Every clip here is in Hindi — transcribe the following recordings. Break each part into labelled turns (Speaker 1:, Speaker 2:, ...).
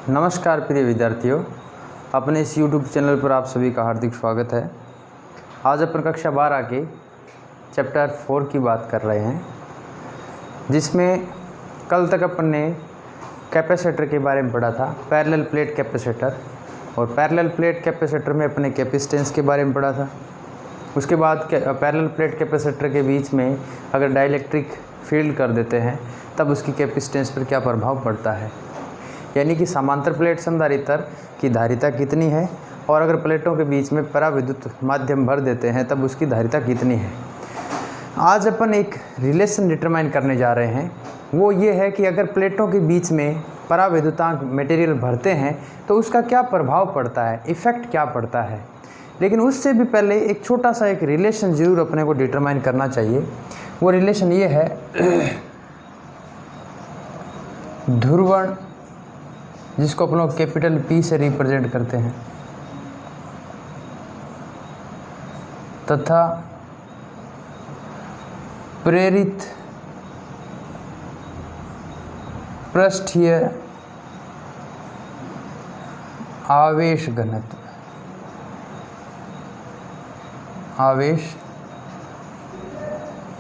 Speaker 1: नमस्कार प्रिय विद्यार्थियों, अपने इस YouTube चैनल पर आप सभी का हार्दिक स्वागत है। आज अपन कक्षा 12 के चैप्टर 4 की बात कर रहे हैं, जिसमें कल तक अपन ने कैपेसिटर के बारे में पढ़ा था, पैरेलल प्लेट कैपेसिटर। और पैरेलल प्लेट कैपेसिटर में अपने कैपेसिटेंस के बारे में पढ़ा था। उसके बाद पैरेलल प्लेट कैपेसिटर के बीच में अगर डाइलेक्ट्रिक फील्ड कर देते हैं तब उसकी कैपेसिटेंस पर क्या प्रभाव पड़ता है, यानी कि समांतर प्लेट संधारित्र की धारिता कितनी है और अगर प्लेटों के बीच में पराविद्युत माध्यम भर देते हैं तब उसकी धारिता कितनी है। आज अपन एक रिलेशन डिटरमाइन करने जा रहे हैं, वो ये है कि अगर प्लेटों के बीच में पराविद्युतांक मटेरियल भरते हैं तो उसका क्या प्रभाव पड़ता है, इफ़ेक्ट क्या पड़ता है। लेकिन उससे भी पहले एक छोटा सा एक रिलेशन ज़रूर अपने को डिटरमाइन करना चाहिए। वो रिलेशन ये है, ध्रुवण, जिसको अपन लोग कैपिटल P से रिप्रेजेंट करते हैं, तथा प्रेरित पृष्ठीय आवेश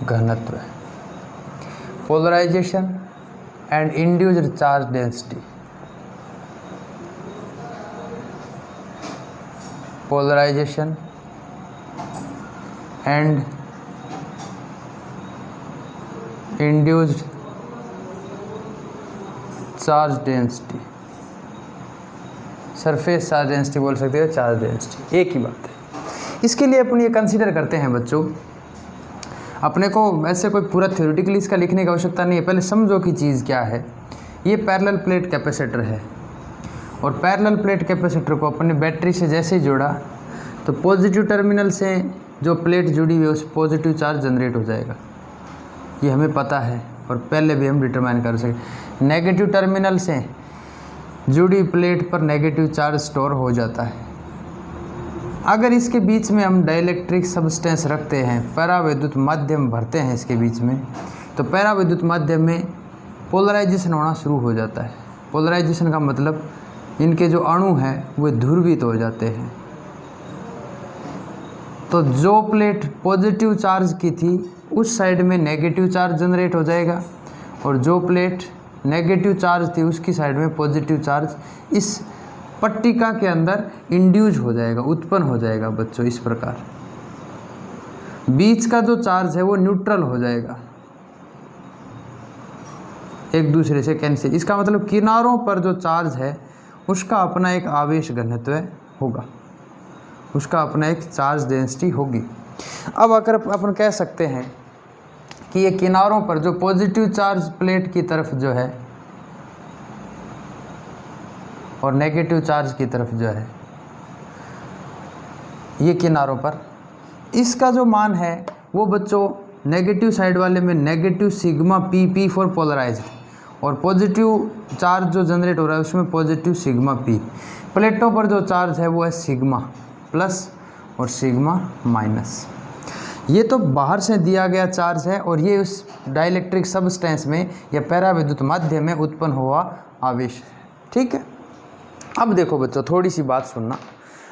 Speaker 1: घनत्व, polarisation and induced charge density, polarisation and induced charge density, surface charge density बोल सकते हो, चार्ज डेंसिटी एक ही बात है। इसके लिए अपन ये कंसीडर करते हैं बच्चों, अपने को ऐसे कोई पूरा थ्योरेटिकली इसका लिखने की आवश्यकता नहीं है, पहले समझो कि चीज़ क्या है। ये पैरेलल प्लेट कैपेसिटर है और पैरेलल प्लेट कैपेसिटर को अपने बैटरी से जैसे ही जोड़ा तो पॉजिटिव टर्मिनल से जो प्लेट जुड़ी हुई है उस पॉजिटिव चार्ज जनरेट हो जाएगा, ये हमें पता है और पहले भी हम डिटरमाइन कर सके। नेगेटिव टर्मिनल से जुड़ी प्लेट पर नेगेटिव चार्ज स्टोर हो जाता है। अगर इसके बीच में हम डाइलेक्ट्रिक सब्सटेंस रखते हैं, पराविद्युत माध्यम भरते हैं इसके बीच में, तो पराविद्युत माध्यम में पोलराइजेशन होना शुरू हो जाता है। पोलराइजेशन का मतलब इनके जो अणु हैं वो ध्रुवित हो जाते हैं। तो जो प्लेट पॉजिटिव चार्ज की थी उस साइड में नेगेटिव चार्ज जनरेट हो जाएगा और जो प्लेट नेगेटिव चार्ज थी उसकी साइड में पॉजिटिव चार्ज इस पट्टिका के अंदर इंड्यूस हो जाएगा, उत्पन्न हो जाएगा बच्चों। इस प्रकार बीच का जो चार्ज है वो न्यूट्रल हो जाएगा, एक दूसरे से कैंसिल। इसका मतलब किनारों पर जो चार्ज है उसका अपना एक आवेश घनत्व होगा, उसका अपना एक चार्ज डेंसिटी होगी। अब अगर अपन कह सकते हैं कि ये किनारों पर जो पॉजिटिव चार्ज प्लेट की तरफ जो है और नेगेटिव चार्ज की तरफ जो है, ये किनारों पर इसका जो मान है वो बच्चों नेगेटिव साइड वाले में negative sigma P for polarised और पॉजिटिव चार्ज जो जनरेट हो रहा है उसमें पॉजिटिव सिग्मा P। प्लेटों पर जो चार्ज है वो है सिग्मा प्लस और सिग्मा माइनस। ये तो बाहर से दिया गया चार्ज है और ये उस डाइलेक्ट्रिक सब्सटेंस में या पराविद्युत माध्यम में उत्पन्न हुआ आवेश है, ठीक है। अब देखो बच्चों, थोड़ी सी बात सुनना।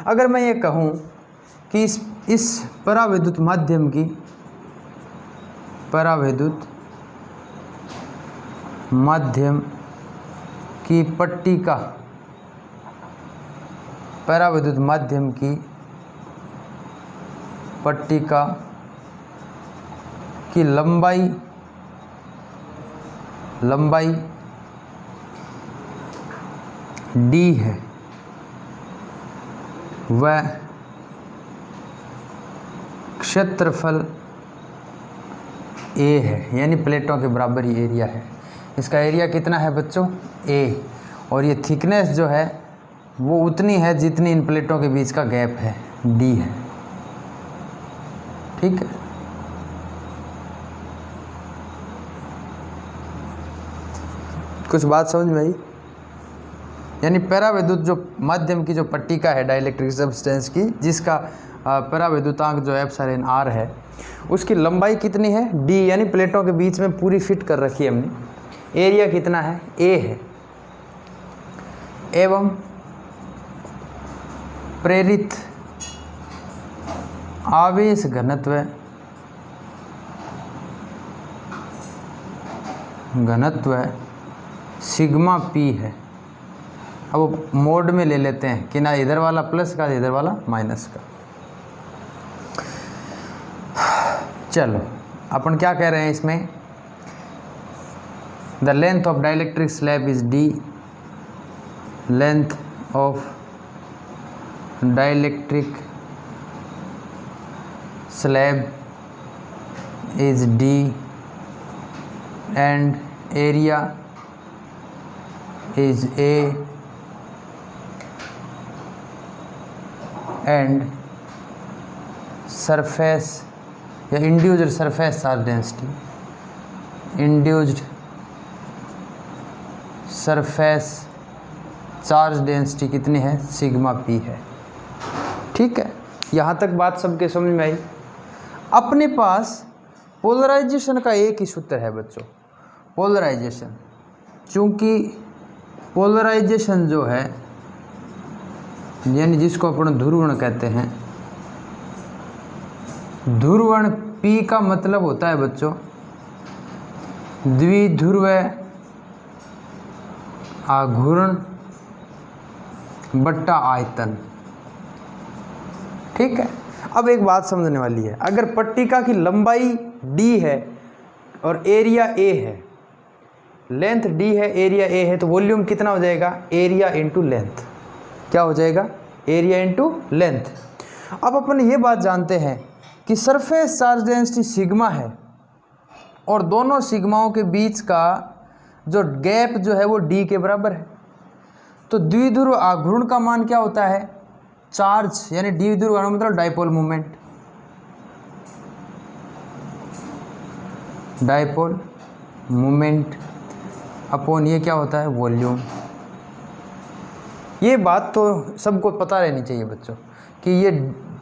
Speaker 1: अगर मैं ये कहूँ कि इस पराविद्युत माध्यम की पट्टिका, पराविद्युत माध्यम की पट्टिका की लंबाई d है, वह क्षेत्रफल a है, यानी प्लेटों के बराबर ही एरिया है। इसका एरिया कितना है बच्चों, a, और ये थिकनेस जो है वो उतनी है जितनी इन प्लेटों के बीच का गैप है, d है, ठीक है। कुछ बात समझ में आई? यानी पराविद्युत जो माध्यम की जो पट्टिका है डाइलेक्ट्रिक सब्सटेंस की, जिसका पराविद्युतांक जो एप्सिलॉन r है, उसकी लंबाई कितनी है, d, यानी प्लेटों के बीच में पूरी फिट कर रखी है हमने। एरिया कितना है, a है। एवं प्रेरित आवेश घनत्व सिग्मा पी है। अब मोड में ले लेते हैं कि ना इधर वाला प्लस का इधर वाला माइनस का। चलो अपन क्या कह रहे हैं इसमें, the length of dielectric slab is D, length of dielectric slab is D and area is A and surface या induced surface charge density, induced surface charge density कितनी है, सिग्मा पी है। ठीक है, यहाँ तक बात सबके समझ में आई। अपने पास पोलराइजेशन का एक ही सूत्र है बच्चों, पोलराइजेशन। चूँकि पोलराइजेशन जो है यानी जिसको अपन ध्रुवण कहते हैं, ध्रुवण P का मतलब होता है बच्चों द्विध्रुव आघूर्ण बट्टा आयतन। ठीक है, अब एक बात समझने वाली है, अगर पट्टिका की लंबाई d है और एरिया a है, लेंथ d है, एरिया a है, तो वॉल्यूम कितना हो जाएगा, एरिया इंटू लेंथ। क्या हो जाएगा, एरिया इंटू लेंथ। अब अपन ये बात जानते हैं कि सरफेस चार्ज डेंसिटी सिग्मा है और दोनों सिग्माओं के बीच का जो गैप जो है वो d के बराबर है। तो द्विध्रुव आघूर्ण का मान क्या होता है, चार्ज, यानी द्विध्रुव आघूर्ण मतलब dipole movement, dipole movement upon ये क्या होता है, वॉल्यूम। ये बात तो सबको पता रहनी चाहिए बच्चों कि ये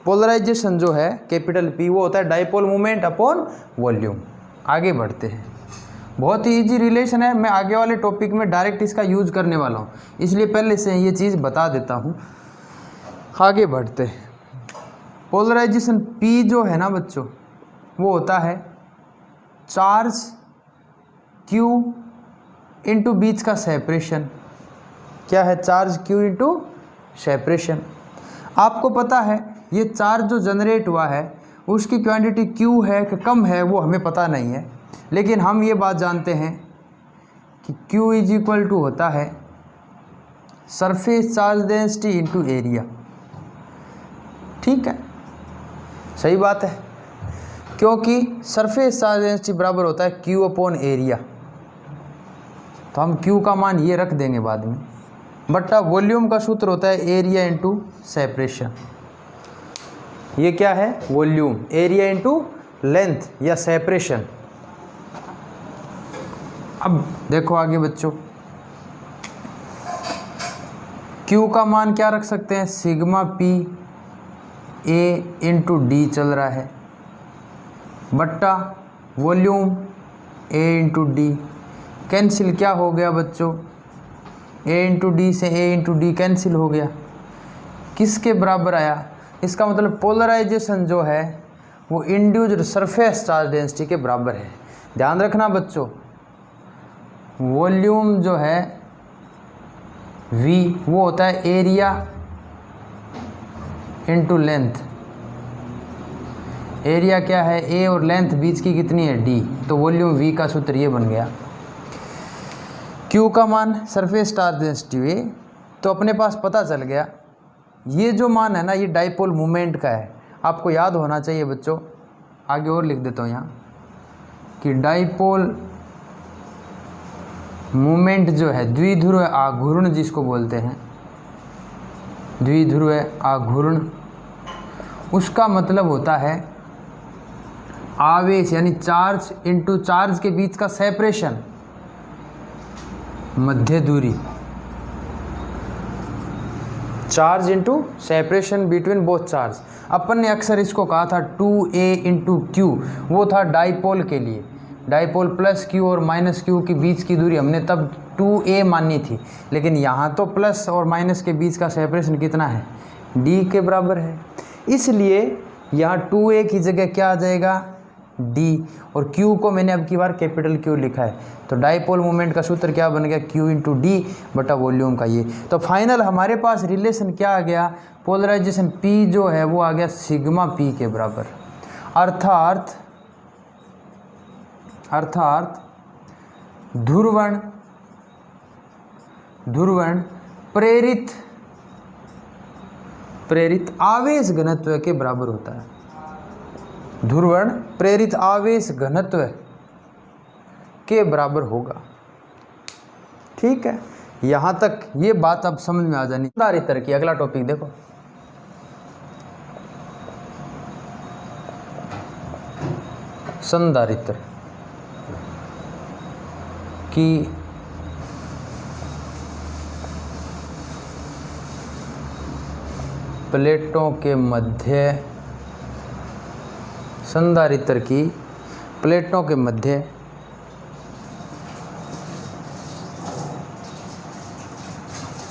Speaker 1: पोलराइजेशन जो है कैपिटल P वो होता है डाइपोल मूवमेंट अपॉन वॉल्यूम। आगे बढ़ते हैं, बहुत ही इजी रिलेशन है, मैं आगे वाले टॉपिक में डायरेक्ट इसका यूज़ करने वाला हूँ, इसलिए पहले से ये चीज़ बता देता हूँ। आगे बढ़ते हैं, पोलराइजेशन P जो है ना बच्चों वो होता है चार्ज Q इंटू बीच का सेपरेशन। क्या है, चार्ज Q इंटू सेपरेशन। आपको पता है ये चार्ज जो जनरेट हुआ है उसकी क्वांटिटी Q है कि कम है वो हमें पता नहीं है, लेकिन हम ये बात जानते हैं कि Q इज इक्वल टू होता है surface charge density into area. ठीक है, सही बात है, क्योंकि सरफेस चार्ज डेंसिटी बराबर होता है Q अपॉन एरिया, तो हम Q का मान ये रख देंगे बाद में, बट्टा वॉल्यूम का सूत्र होता है एरिया इंटू सेपरेशन। ये क्या है, वॉल्यूम, एरिया इंटू लेंथ या सेपरेशन। अब देखो आगे बच्चों, Q का मान क्या रख सकते हैं, sigma P A into D चल रहा है, बट्टा volume A into D. Cancel क्या हो गया बच्चों, A इंटू डी से A इंटू डी कैंसिल हो गया, किसके बराबर आया, इसका मतलब पोलराइजेशन जो है वो इंड्यूस्ड सरफेस चार्ज डेंसिटी के बराबर है। ध्यान रखना बच्चों, वॉल्यूम जो है V वो होता है एरिया इंटू लेंथ। एरिया क्या है, A और लेंथ बीच की कितनी है, D, तो वॉल्यूम V का सूत्र ये बन गया। Q का मान सरफेस चार्ज डेंसिटी V, तो अपने पास पता चल गया ये जो मान है ना ये डाइपोल मूवमेंट का है। आपको याद होना चाहिए बच्चों, आगे और लिख देता हूँ यहाँ कि डाइपोल मूवमेंट जो है द्विध्रुव आघूर्ण जिसको बोलते हैं, द्विध्रुव आघूर्ण, उसका मतलब होता है आवेश यानी चार्ज इंटू चार्ज के बीच का सेपरेशन, मध्य दूरी, charge into separation between both charge. अपन ने अक्सर इसको कहा था 2A इंटू Q, वो था डाइपोल के लिए, डाइपोल प्लस क्यू और माइनस क्यू के बीच की दूरी हमने तब 2a माननी थी, लेकिन यहाँ तो प्लस और माइनस के बीच का सेपरेशन कितना है, d के बराबर है। इसलिए यहाँ 2a की जगह क्या आ जाएगा, d, और q को मैंने अब की बार कैपिटल Q लिखा है। तो डाइपोल मोमेंट का सूत्र क्या बन गया, q इंटू डी बटा वॉल्यूम का ये। तो फाइनल हमारे पास रिलेशन क्या आ गया, पोलराइजेशन p जो है वो आ गया सिग्मा p के बराबर। अर्थात ध्रुवण प्रेरित आवेश घनत्व के बराबर होता है। ध्रुवण प्रेरित आवेश घनत्व के बराबर होगा। ठीक है, यहां तक ये बात अब समझ में आ जानी। संधारित्र की अगला टॉपिक देखो, संधारित्र की प्लेटों के मध्य, संधारित्र की प्लेटों के मध्य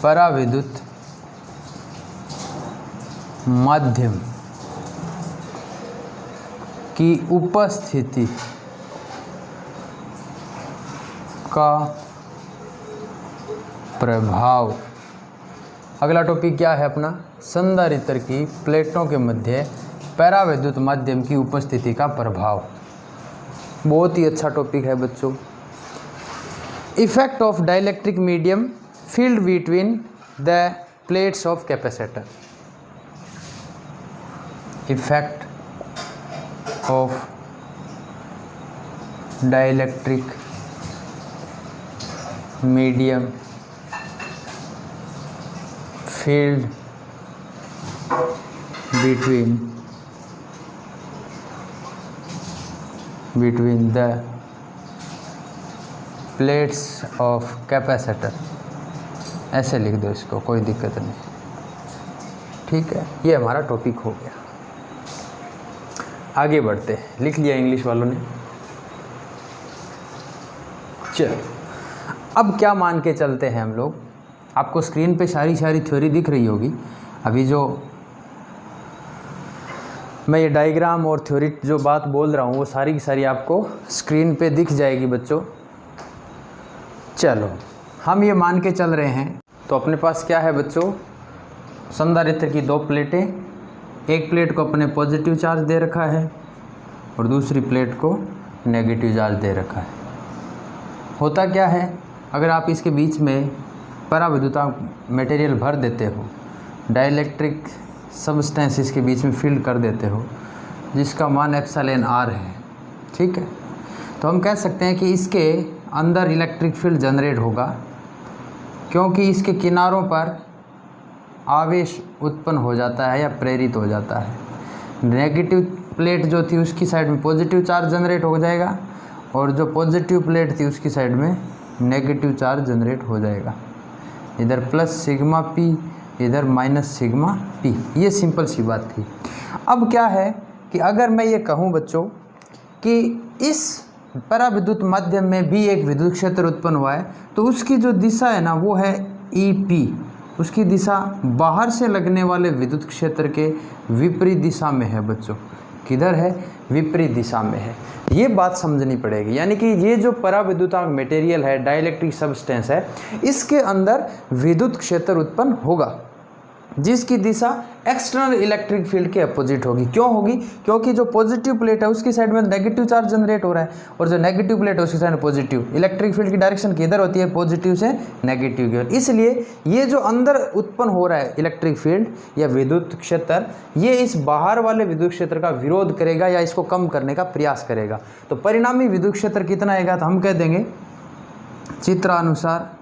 Speaker 1: पराविद्युत माध्यम की उपस्थिति का प्रभाव। अगला टॉपिक क्या है अपना, संधारित्र की प्लेटों के मध्य पराविद्युत माध्यम की उपस्थिति का प्रभाव। बहुत ही अच्छा टॉपिक है बच्चों। Effect of dielectric medium field between the plates of capacitor. Effect of dielectric medium field between the plates of capacitor, ऐसे लिख दो इसको, कोई दिक्कत नहीं। ठीक है, ये हमारा टॉपिक हो गया। आगे बढ़ते हैं, लिख लिया इंग्लिश वालों ने। चलो अब क्या मान के चलते हैं हम लोग, आपको स्क्रीन पे सारी थ्योरी दिख रही होगी। अभी जो मैं ये डायग्राम और थ्योरी जो बात बोल रहा हूँ वो सारी की सारी आपको स्क्रीन पे दिख जाएगी बच्चों। चलो हम ये मान के चल रहे हैं, तो अपने पास क्या है बच्चों, संधारित्र की दो प्लेटें, एक प्लेट को अपने पॉजिटिव चार्ज दे रखा है और दूसरी प्लेट को नेगेटिव चार्ज दे रखा है। होता क्या है, अगर आप इसके बीच में पराविद्युतांक मटेरियल भर देते हो, डाइलेक्ट्रिक सब्सटेंस इसके बीच में फील्ड कर देते हो, जिसका मान एप्सिलॉन r है, ठीक है, तो हम कह सकते हैं कि इसके अंदर इलेक्ट्रिक फील्ड जनरेट होगा, क्योंकि इसके किनारों पर आवेश उत्पन्न हो जाता है या प्रेरित हो जाता है। नेगेटिव प्लेट जो थी उसकी साइड में पॉजिटिव चार्ज जनरेट हो जाएगा और जो पॉजिटिव प्लेट थी उसकी साइड में नेगेटिव चार्ज जनरेट हो जाएगा। इधर प्लस सिग्मा पी, इधर माइनस सिग्मा पी। ये सिंपल सी बात थी। अब क्या है कि अगर मैं ये कहूँ बच्चों कि इस पराविद्युत माध्यम में भी एक विद्युत क्षेत्र उत्पन्न हुआ है, तो उसकी जो दिशा है ना वो है ई पी, उसकी दिशा बाहर से लगने वाले विद्युत क्षेत्र के विपरीत दिशा में है बच्चों। किधर है, विपरीत दिशा में है। ये बात समझनी पड़ेगी, यानी कि ये जो पराविद्युतांक मटेरियल है, डाइलेक्ट्रिक सब्सटेंस है, इसके अंदर विद्युत क्षेत्र उत्पन्न होगा जिसकी दिशा एक्सटर्नल इलेक्ट्रिक फील्ड के अपोजिट होगी। क्यों होगी, क्योंकि जो पॉजिटिव प्लेट है उसकी साइड में नेगेटिव चार्ज जनरेट हो रहा है और जो नेगेटिव प्लेट है उसकी साइड में पॉजिटिव। इलेक्ट्रिक फील्ड की डायरेक्शन किधर होती है, पॉजिटिव से नेगेटिव की ओर। इसलिए ये जो अंदर उत्पन्न हो रहा है इलेक्ट्रिक फील्ड या विद्युत क्षेत्र, ये इस बाहर वाले विद्युत क्षेत्र का विरोध करेगा या इसको कम करने का प्रयास करेगा। तो परिणामी विद्युत क्षेत्र कितना आएगा, तो हम कह देंगे चित्रानुसार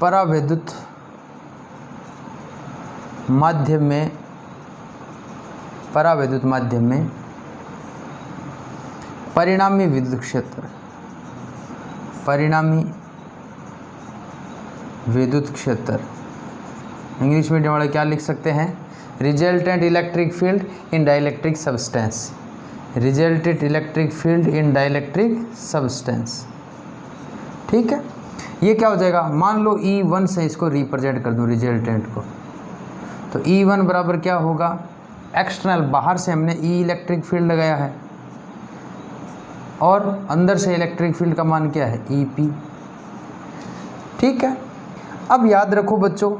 Speaker 1: पराविद्युत माध्यम में परिणामी विद्युत क्षेत्र, इंग्लिश मीडियम वाले क्या लिख सकते हैं, रिजल्टेंट इलेक्ट्रिक फील्ड इन dielectric substance, resultant electric field इन डाइलेक्ट्रिक सब्सटेंस। ठीक है, ये क्या हो जाएगा, मान लो E1 से इसको रिप्रेजेंट कर दूं रिजल्टेंट को, तो E1 बराबर क्या होगा, एक्सटर्नल बाहर से हमने E इलेक्ट्रिक फील्ड लगाया है और अंदर से इलेक्ट्रिक फील्ड का मान क्या है, EP। ठीक है, अब याद रखो बच्चों,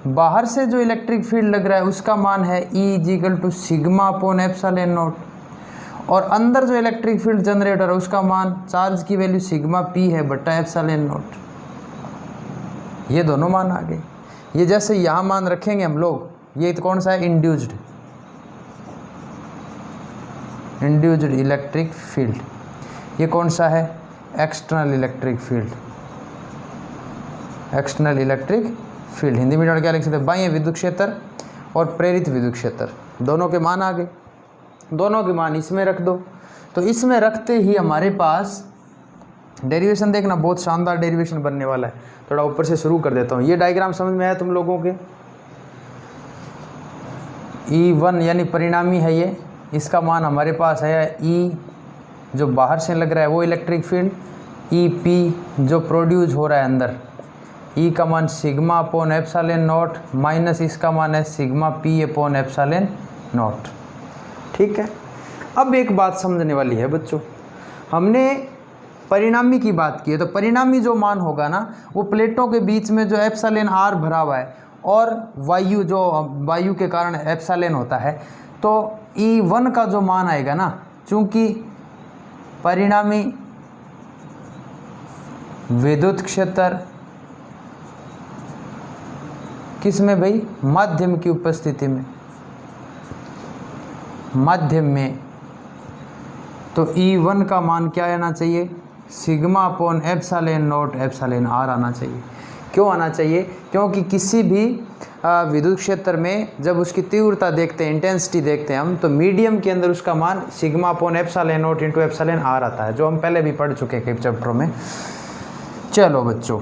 Speaker 1: बाहर से जो इलेक्ट्रिक फील्ड लग रहा है उसका मान है E sigma upon epsilon not, और अंदर जो इलेक्ट्रिक फील्ड जनरेट हो रहा है उसका मान, चार्ज की वैल्यू सिग्मा P है बटा एप्सिलॉन नॉट। ये दोनों मान आ गए। ये जैसे यहाँ मान रखेंगे हम लोग, ये तो कौन सा है, इंड्यूस्ड इलेक्ट्रिक फील्ड, ये कौन सा है, external electric field, external electric field. Hindi में क्या लिख सकते हैं, बाह्य विद्युत क्षेत्र और प्रेरित विद्युत क्षेत्र, दोनों के मान आ गए। दोनों के मान इसमें रख दो, तो इसमें रखते ही हमारे पास डेरिवेशन देखना, बहुत शानदार डेरिवेशन बनने वाला है। थोड़ा ऊपर से शुरू कर देता हूँ। ये डायग्राम समझ में आया तुम लोगों के, E1 यानी परिणामी है ये, इसका मान हमारे पास है E जो बाहर से लग रहा है वो इलेक्ट्रिक फील्ड, EP जो प्रोड्यूस हो रहा है अंदर, E का मान sigma upon epsilon not minus इसका मान है sigma P upon epsilon naught. ठीक है, अब एक बात समझने वाली है बच्चों, हमने परिणामी की बात की है, तो परिणामी जो मान होगा ना, वो प्लेटों के बीच में जो एप्सिलॉन R भरा हुआ है और वायु जो वायु के कारण एप्सिलॉन होता है, तो E1 का जो मान आएगा ना, चूंकि परिणामी विद्युत क्षेत्र किस में भाई, माध्यम की उपस्थिति में, माध्यम में, तो E1 का मान क्या आना चाहिए, sigma upon epsilon not epsilon R आना चाहिए। क्यों आना चाहिए, क्योंकि किसी भी विद्युत क्षेत्र में जब उसकी तीव्रता देखते हैं, इंटेंसिटी देखते हैं हम, तो मीडियम के अंदर उसका मान sigma upon epsilon not into epsilon R आता है, जो हम पहले भी पढ़ चुके हैं कई चैप्टरों में। चलो बच्चों,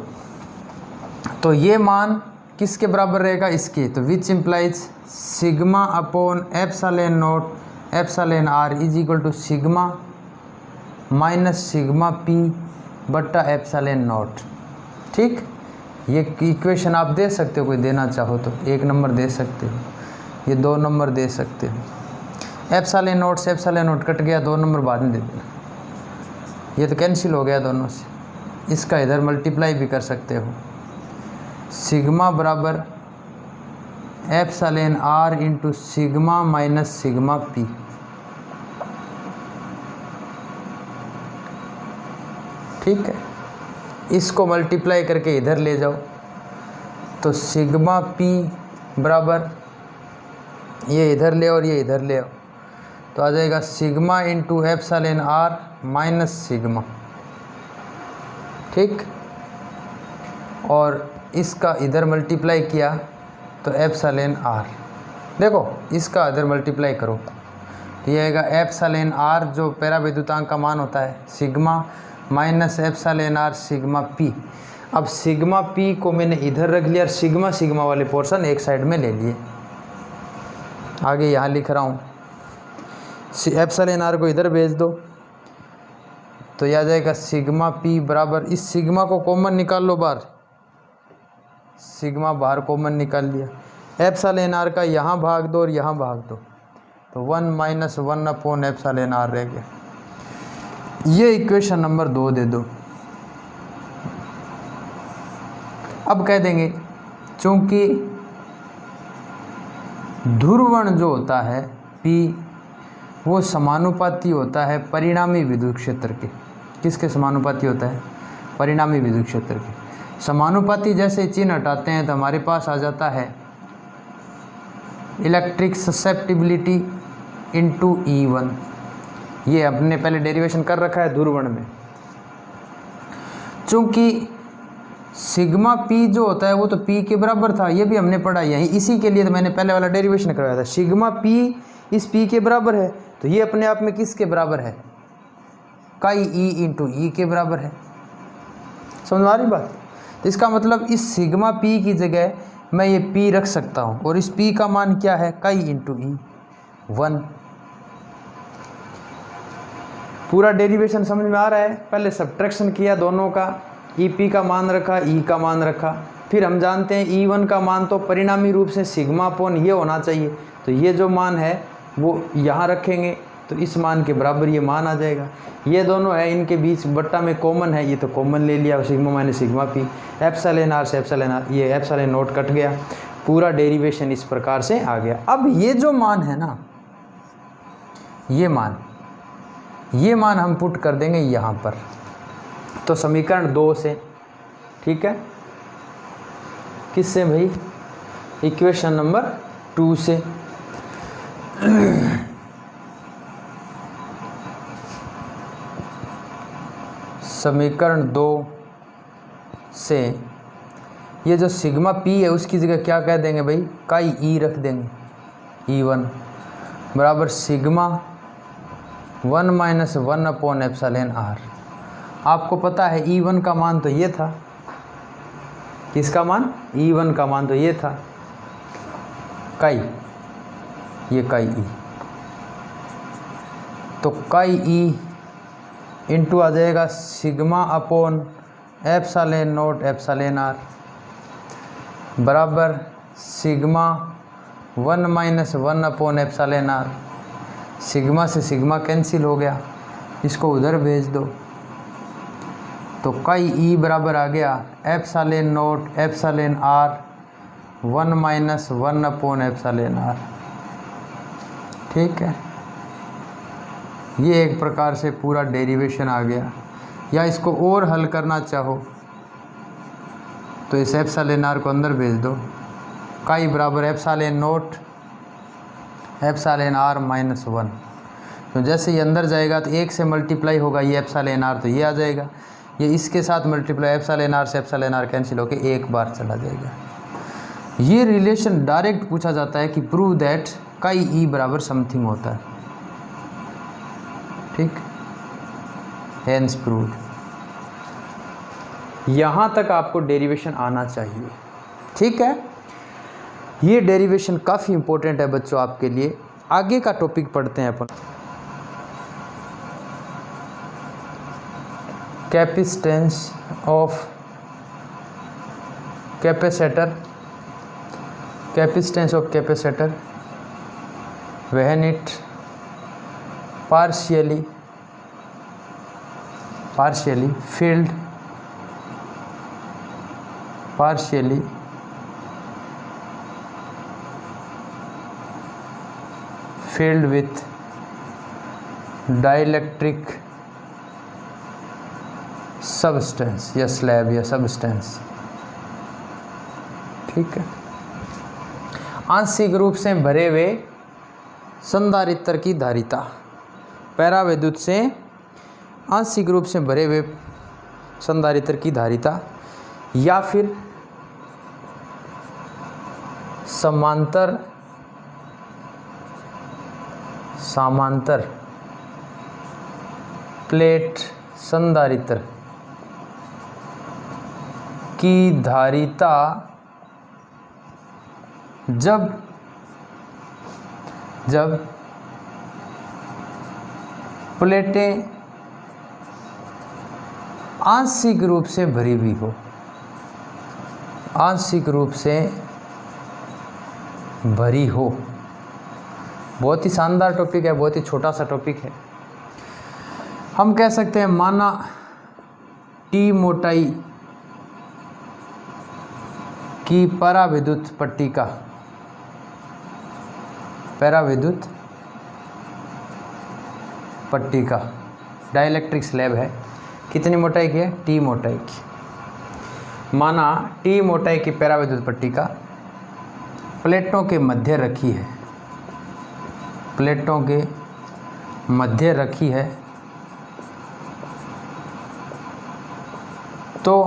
Speaker 1: तो ये मान किसके बराबर रहेगा, इसके, तो which implies sigma upon epsilon not epsilon R is equal to sigma minus sigma P बट्टा एप्सिलॉन नॉट। ठीक, ये इक्वेशन आप दे सकते हो, कोई देना चाहो तो 1 नंबर दे सकते हो, ये 2 नंबर दे सकते हो। एप्सिलॉन नॉट से एप्सिलॉन नॉट कट गया, 2 नंबर बाद में दे देना, ये तो कैंसिल हो गया दोनों से। इसका इधर मल्टीप्लाई भी कर सकते हो, सिग्मा बराबर epsilon R into sigma minus sigma P। ठीक है, इसको मल्टीप्लाई करके इधर ले जाओ, तो सिग्मा P बराबर, ये इधर ले और ये इधर ले आओ, तो आ जाएगा sigma into epsilon R minus sigma. ठीक, और इसका इधर मल्टीप्लाई किया तो एप्सिलॉन R, देखो इसका इधर मल्टीप्लाई करो, ये आएगा एप्सिलॉन R जो पराविद्युतांक का मान होता है sigma minus epsilon R sigma P। अब सिग्मा P को मैंने इधर रख लिया और सिग्मा सिग्मा वाले पोर्शन एक साइड में ले लिए। आगे यहाँ लिख रहा हूँ, एप्सिलॉन R को इधर भेज दो, तो यह आ जाएगा सिग्मा P बराबर, इस सिग्मा को कॉमन निकाल लो बाहर, सिग्मा बाहर कॉमन निकाल लिया, एप्सिलॉन R का यहाँ भाग दो और यहाँ भाग दो, तो 1 माइनस 1 अपॉन एप्सिलॉन R रह गया। ये इक्वेशन नंबर 2 दे दो। अब कह देंगे चूंकि ध्रुवण जो होता है P वो समानुपाती होता है परिणामी विद्युत क्षेत्र के, किसके समानुपाती होता है, परिणामी विद्युत क्षेत्र के। समानुपाती जैसे चिन्ह हटाते हैं तो हमारे पास आ जाता है इलेक्ट्रिक ससेप्टिबिलिटी इंटू E1। ये हमने पहले डेरिवेशन कर रखा है ध्रुवण में। चूंकि सिग्मा P जो होता है वो तो P के बराबर था, ये भी हमने पढ़ा यही, इसी के लिए तो मैंने पहले वाला डेरिवेशन करवाया था। सिग्मा P इस P के बराबर है, तो ये अपने आप में किसके बराबर है, काई E इंटू E के बराबर है। समझ आ रही बात। तो इसका मतलब इस सिग्मा P की जगह मैं ये P रख सकता हूँ और इस P का मान क्या है, काई इंटू ई 1। पूरा डेरिवेशन समझ में आ रहा है। पहले सब्ट्रैक्शन किया दोनों का, EP का मान रखा, E का मान रखा, फिर हम जानते हैं E1 का मान तो परिणामी रूप से सिग्मा अपॉन ये होना चाहिए, तो ये जो मान है वो यहाँ रखेंगे तो इस मान के बराबर ये मान आ जाएगा। ये दोनों है, इनके बीच बट्टा में कॉमन है, ये तो कॉमन ले लिया, sigma minus sigma P, epsilon R से एप्सिलॉन आर, ये एप्सिलॉन नोट कट गया। पूरा डेरिवेशन इस प्रकार से आ गया। अब ये जो मान है ना, ये मान हम पुट कर देंगे यहाँ पर, तो समीकरण 2 से, ठीक है, किससे भाई, इक्वेशन नंबर 2 से। समीकरण 2 से ये जो सिग्मा पी है उसकी जगह क्या कह देंगे भाई, काई ई रख देंगे, E1 बराबर sigma 1 minus 1 upon epsilon R. आपको पता है E1 का मान तो ये था, किसका मान, E1 का मान तो ये था, काई, ये काई ई, तो काई ई इंटू आ जाएगा sigma upon epsilon note epsilon r बराबर sigma 1 minus 1 upon epsilon r. Sigma से सिग्मा कैंसिल हो गया, इसको उधर भेज दो, तो काई ई बराबर आ गया epsilon note epsilon R 1 minus 1 upon epsilon R. ठीक है, ये एक प्रकार से पूरा डेरिवेशन आ गया। या इसको और हल करना चाहो तो इस एप्सिलॉन आर को अंदर भेज दो, काई बराबर epsilon note epsilon R minus 1। तो जैसे ये अंदर जाएगा तो 1 से मल्टीप्लाई होगा ये एप्सिलॉन आर, तो ये आ जाएगा, ये इसके साथ मल्टीप्लाई एप्सिलॉन आर से एप्सिलॉन आर कैंसिल होकर एक बार चला जाएगा। ये रिलेशन डायरेक्ट पूछा जाता है कि प्रूव दैट काई ई बराबर समथिंग होता है, ठीक, हेंस प्रूव्ड। यहाँ तक आपको डेरिवेशन आना चाहिए, ठीक है। ये डेरिवेशन काफ़ी इंपॉर्टेंट है बच्चों आपके लिए। आगे का टॉपिक पढ़ते हैं अपन, capacitance of capacitor, capacitance of capacitor when it partially filled with dielectric substance या स्लैब या सब्सटेंस, ठीक है। आंशिक रूप से भरे हुए संधारित्र की धारिता, पैराविद्युत से आंशिक रूप से भरे हुए संधारित्र की धारिता, या फिर समांतर प्लेट संधारित्र की धारिता जब प्लेटें आंशिक रूप से भरी हुई हो, आंशिक रूप से भरी हो। बहुत ही शानदार टॉपिक है, बहुत ही छोटा सा टॉपिक है। हम कह सकते हैं माना टी मोटाई की पराविद्युत पट्टिका, पैराविद्युत पट्टिका डाइलेक्ट्रिक स्लैब है, कितनी मोटाई की है, टी मोटाई की। माना टी मोटाई की पैराविद्युत पट्टिका प्लेटों के मध्य रखी है, प्लेटों के मध्य रखी है, तो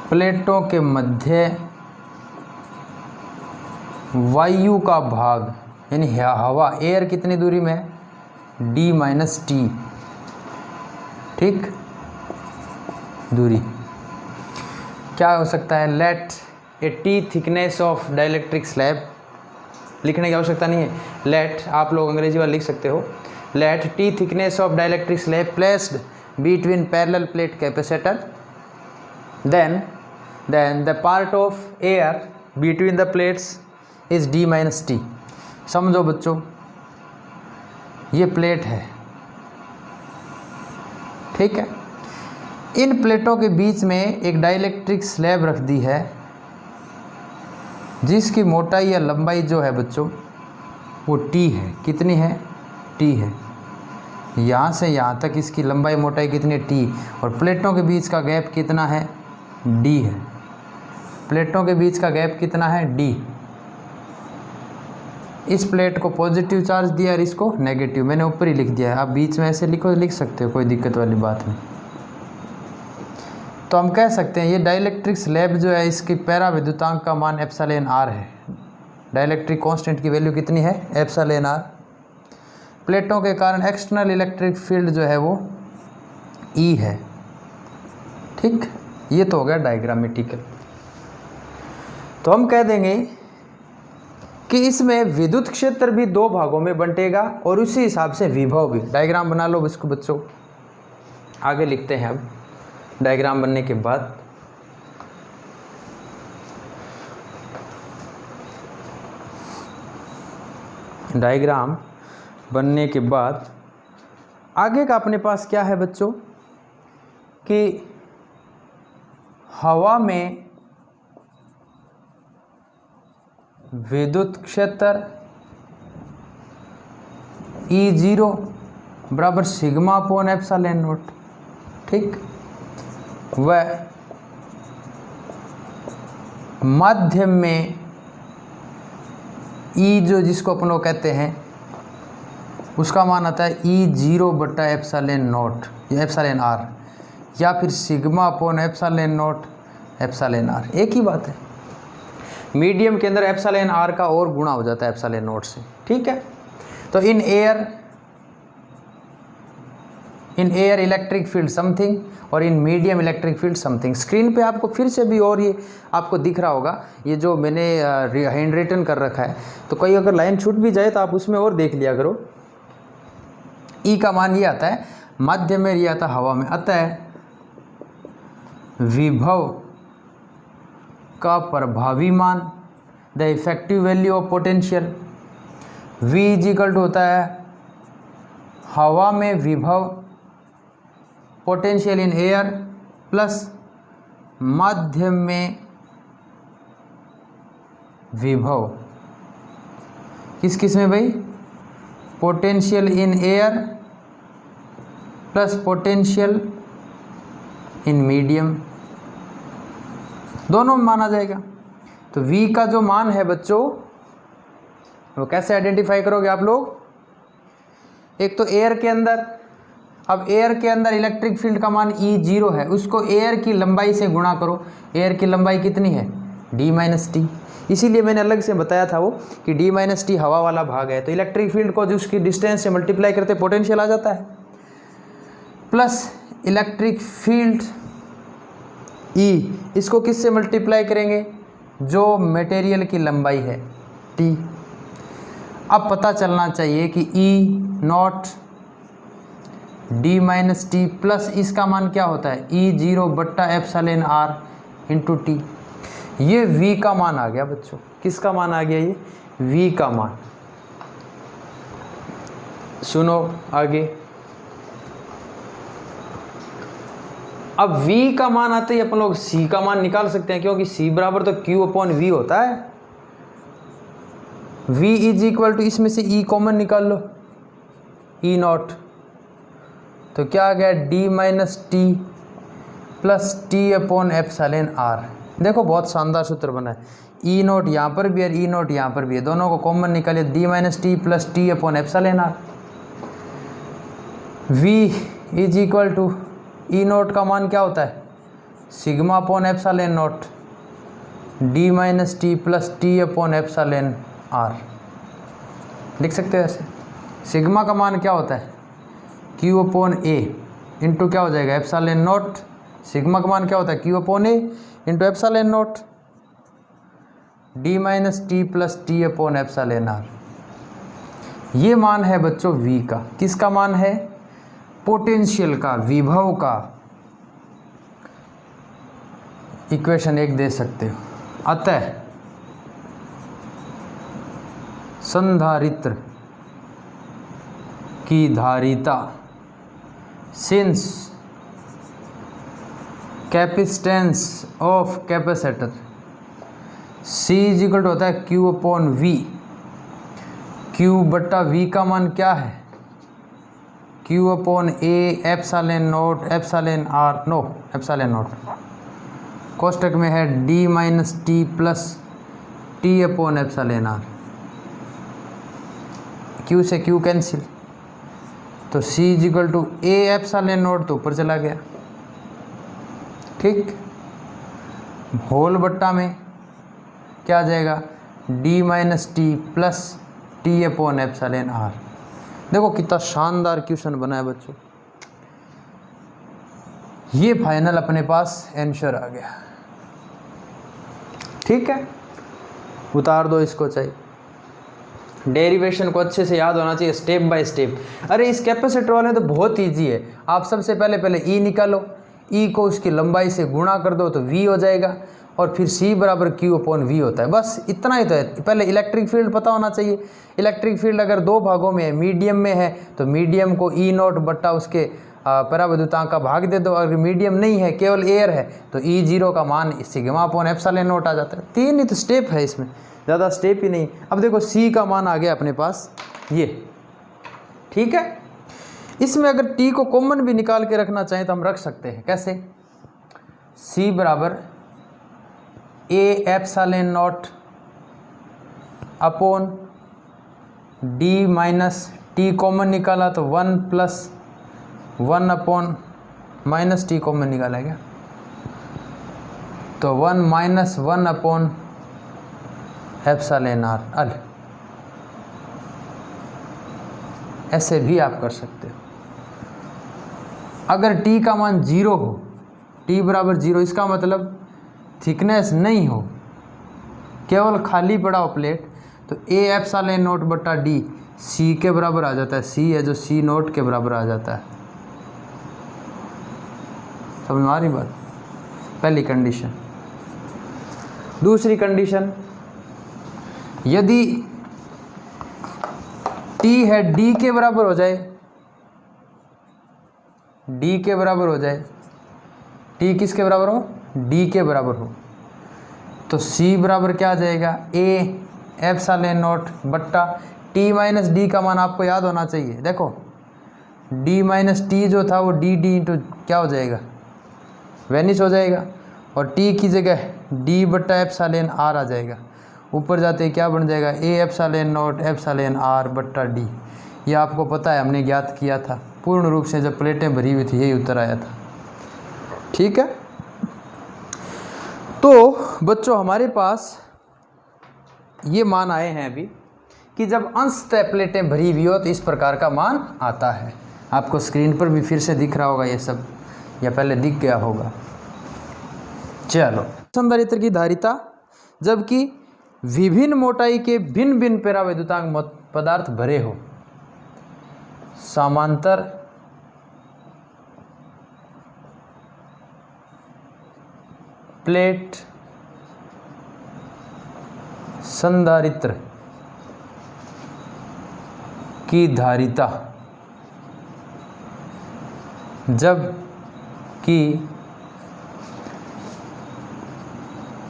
Speaker 1: प्लेटों के मध्य वायु का भाग यानी हवा, एयर कितनी दूरी में है, d माइनस टी, ठीक, दूरी। क्या हो सकता है, let a T thickness of dielectric slab, लिखने की आवश्यकता नहीं है, लेट आप लोग अंग्रेजी वाला लिख सकते हो, let T thickness of dielectric slab placed between parallel plate capacitor, then the part of air between the plates is d minus t। समझो बच्चों, ये प्लेट है, ठीक है, इन प्लेटों के बीच में एक डाइलेक्ट्रिक स्लैब रख दी है जिसकी मोटाई या लंबाई जो है बच्चों वो t है। कितनी है, t है। यहाँ से यहाँ तक इसकी लंबाई मोटाई कितनी है, t, और प्लेटों के बीच का गैप कितना है, d है। प्लेटों के बीच का गैप कितना है, d। इस प्लेट को पॉजिटिव चार्ज दिया और इसको नेगेटिव, मैंने ऊपर ही लिख दिया है, आप बीच में ऐसे लिखो, लिख सकते हो, कोई दिक्कत वाली बात नहीं। तो हम कह सकते हैं ये डाइलेक्ट्रिक स्लैब जो है इसकी पैरा विद्युतांक का मान एप्सिलॉन आर है। डाइलेक्ट्रिक कांस्टेंट की वैल्यू कितनी है, एप्सिलॉन आर। प्लेटों के कारण एक्सटर्नल इलेक्ट्रिक फील्ड जो है वो ई है, ठीक। ये तो हो गया डायग्रामेटिकल। तो हम कह देंगे कि इसमें विद्युत क्षेत्र भी दो भागों में बंटेगा और उसी हिसाब से विभव भी। डायग्राम बना लो इसको बच्चों, आगे लिखते हैं। अब डायग्राम बनने के बाद आगे का अपने पास क्या है बच्चों कि हवा में विद्युत क्षेत्र E0 बराबर सिग्मा अपॉन एप्सिलॉन नॉट, ठीक। वह माध्यम में E जो जिसको अपन लोग कहते हैं उसका मान आता है E0 बटा एप्सिलॉन नॉट या एप्सिलॉन आर, या फिर sigma upon epsilon not epsilon R, एक ही बात है। मीडियम के अंदर एप्सिलॉन आर का और गुणा हो जाता है एप्सिलॉन नॉट से, ठीक है। तो in air electric field something और in medium electric field something. Screen पे आपको फिर से भी और ये आपको दिख रहा होगा, ये जो मैंने हैंड रिटन कर रखा है, तो कोई अगर लाइन छूट भी जाए तो आप उसमें और देख लिया करो। ई का मान ये आता है, माध्यम में ये आता है हवा में, अतः विभव का प्रभावी मान the effective value of potential, V equal to होता है हवा में विभव पोटेंशियल इन एयर प्लस माध्यम में विभव किस में भाई, potential in air plus potential in medium, दोनों में माना जाएगा। तो V का जो मान है बच्चों वो कैसे आइडेंटिफाई करोगे आप लोग, एक तो एयर के अंदर, अब एयर के अंदर इलेक्ट्रिक फील्ड का मान E0 है, उसको एयर की लंबाई से गुणा करो। एयर की लंबाई कितनी है, d माइनस टी, इसीलिए मैंने अलग से बताया था वो कि d माइनस टी हवा वाला भाग है, तो इलेक्ट्रिक फील्ड को जो उसकी डिस्टेंस से मल्टीप्लाई करते पोटेंशियल आ जाता है, प्लस इलेक्ट्रिक फील्ड E, इसको किससे मल्टीप्लाई करेंगे, जो मटेरियल की लंबाई है t। अब पता चलना चाहिए कि E not d minus T plus इसका मान क्या होता है, E0 बट्टा एप्सिलॉन आर इंटू टी। ये V का मान आ गया बच्चों, किसका मान आ गया, ये V का मान। सुनो आगे, अब V का मान आते ही अपन लोग C का मान निकाल सकते हैं, क्योंकि C बराबर तो Q अपॉन V होता है। V इज इक्वल टू, इसमें से E कॉमन निकाल लो, E नॉट, तो क्या आ गया d minus T plus T upon epsilon R. देखो बहुत शानदार सूत्र बना है, E नॉट यहाँ पर भी है, E नॉट यहाँ पर भी है, दोनों को कॉमन निकालिए, d minus T plus T upon epsilon R. V is equal to E naught का मान क्या होता है, sigma upon epsilon naught d minus T plus T upon epsilon R, लिख सकते हो ऐसे। सिग्मा का मान क्या होता है, Q अपॉन A इंटू क्या हो जाएगा, एप्सिलॉन नॉट सिग्मा का मान क्या होता है, Q upon A into epsilon naught D minus T plus T upon epsilon R. ये मान है बच्चों V का। किसका मान है, पोटेंशियल का, विभव का। इक्वेशन 1 दे सकते हो। अतः संधारित्र की धारिता, since capacitance of capacitor C is equal to होता है Q अपॉन V। Q बट्टा V का मान क्या है, Q अपॉन A epsilon not epsilon r, no epsilon not, कोष्टक में है D minus T plus T upon epsilon r. Q से Q कैंसिल, तो C is equal to A epsilon not तो ऊपर चला गया, ठीक। होल बट्टा में क्या आ जाएगा, D minus T plus T upon epsilon R. देखो कितना शानदार क्वेश्चन बना है बच्चों। ये फाइनल अपने पास आंसर आ गया, ठीक है। उतार दो इसको, चाहिए डेरिवेशन को अच्छे से याद होना चाहिए, स्टेप बाय स्टेप। अरे इस कैपेसिटर वाले तो बहुत इजी है। आप सबसे पहले E निकालो, E को उसकी लंबाई से गुणा कर दो तो V हो जाएगा, और फिर C बराबर Q अपॉन V होता है। बस इतना ही तो है। पहले इलेक्ट्रिक फील्ड पता होना चाहिए। इलेक्ट्रिक फील्ड अगर 2 भागों में है, मीडियम में है तो मीडियम को E नॉट बट्टा उसके परावैद्युतांक का भाग दे दो। अगर मीडियम नहीं है, केवल एयर है, तो E0 का मान सिग्मा अपॉन एप्सिलॉन नॉट आ जाता है। 3 ही तो स्टेप है इसमें, ज़्यादा स्टेप ही नहीं। अब देखो C का मान आ गया अपने पास ये, ठीक है। इसमें अगर T को कॉमन भी निकाल के रखना चाहें तो हम रख सकते हैं। कैसे, C बराबर A epsilon naught upon D minus T common निकाला तो 1 plus 1 upon minus T common निकाला गया, तो 1 माइनस 1 अपॉन एप्सिलॉन आर अल। ऐसे भी आप कर सकते हो। अगर T का मान 0 हो, T बराबर 0, इसका मतलब थिकनेस नहीं हो, केवल खाली पड़ा हो प्लेट, तो A एप्सिलॉन नॉट बट्टा D C के बराबर आ जाता है। C है जो C नॉट के बराबर आ जाता है। समझ में आ रही बात, पहली कंडीशन। दूसरी कंडीशन, यदि T है D के बराबर हो जाए, D के बराबर हो जाए, T किसके बराबर हो, D के बराबर हो, तो C बराबर क्या आ जाएगा, A एप्सिलॉन नॉट बट्टा T माइनस D का मान आपको याद होना चाहिए। देखो D माइनस T जो था वो D इंटू क्या हो जाएगा, वेनिश हो जाएगा, और T की जगह D बट्टा एप्सिलॉन R आ जाएगा। ऊपर जाते ही क्या बन जाएगा, A epsilon not epsilon R बट्टा D। ये आपको पता है, हमने ज्ञात किया था पूर्ण रूप से जब प्लेटें भरी हुई थी, यही उत्तर आया था, ठीक है। तो बच्चों हमारे पास ये मान आए हैं अभी कि जब अंशतः प्लेटें भरी हुई हो तो इस प्रकार का मान आता है। आपको स्क्रीन पर भी फिर से दिख रहा होगा ये सब, या पहले दिख गया होगा। चलो, संधारित्र की धारिता जबकि विभिन्न मोटाई के भिन्न भिन्न परावैद्युतांक पदार्थ भरे हो, समांतर प्लेट संधारित्र की धारिता जब कि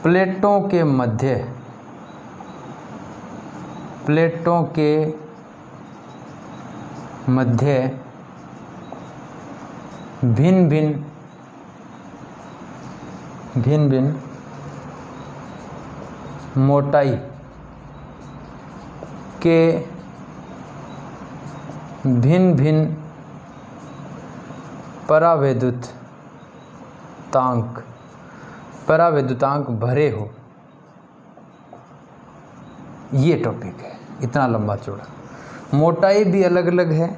Speaker 1: प्लेटों के मध्य भिन्न भिन्न मोटाई के भिन्न भिन्न परावैद्युतांक भरे हो। ये टॉपिक है, इतना लंबा चौड़ा। मोटाई भी अलग अलग है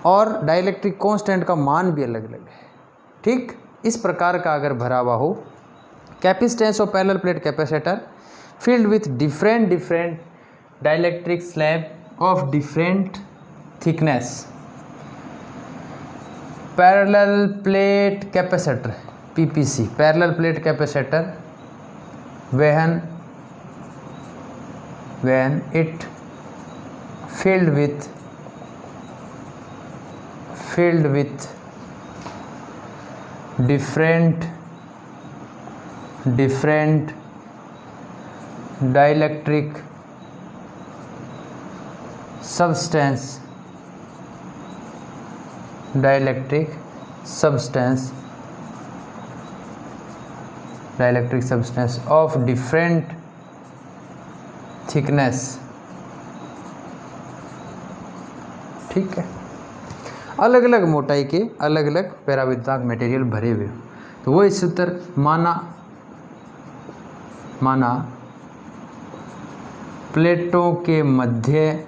Speaker 1: और डाइलेक्ट्रिक कांस्टेंट का मान भी अलग अलग है, ठीक। इस प्रकार का अगर भरा हुआ हो, capacitance of parallel plate capacitor filled with different dielectric slab of different thickness, parallel plate capacitor PPC, parallel plate capacitor when it filled with different dielectric substance of different thickness। ठीक है, अलग अलग मोटाई के अलग अलग पैराविद्युतांक मटेरियल भरे हुए, तो वो इस सूत्र माना प्लेटों के मध्य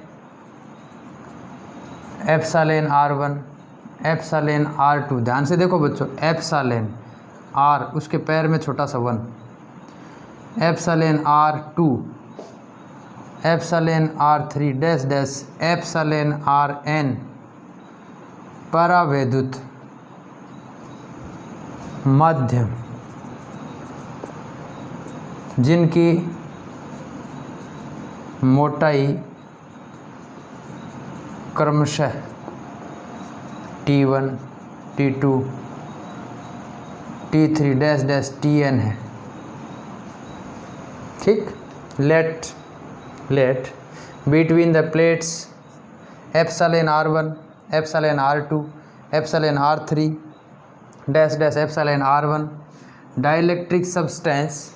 Speaker 1: एप्सिलॉन R1 एप्सिलॉन R2, ध्यान से देखो बच्चों, एप्सिलॉन R उसके पैर में छोटा सा 1, epsilon R2 epsilon R3 dash डैश एप्सिलॉन Rn परावैद्युत माध्यम जिनकी मोटाई क्रमशः T1 T2 T3 dash dash Tn है। ठीक, let between the plates epsilon R1 epsilon R2 epsilon R3 dash डैश एप्सिलॉन R1 dielectric substance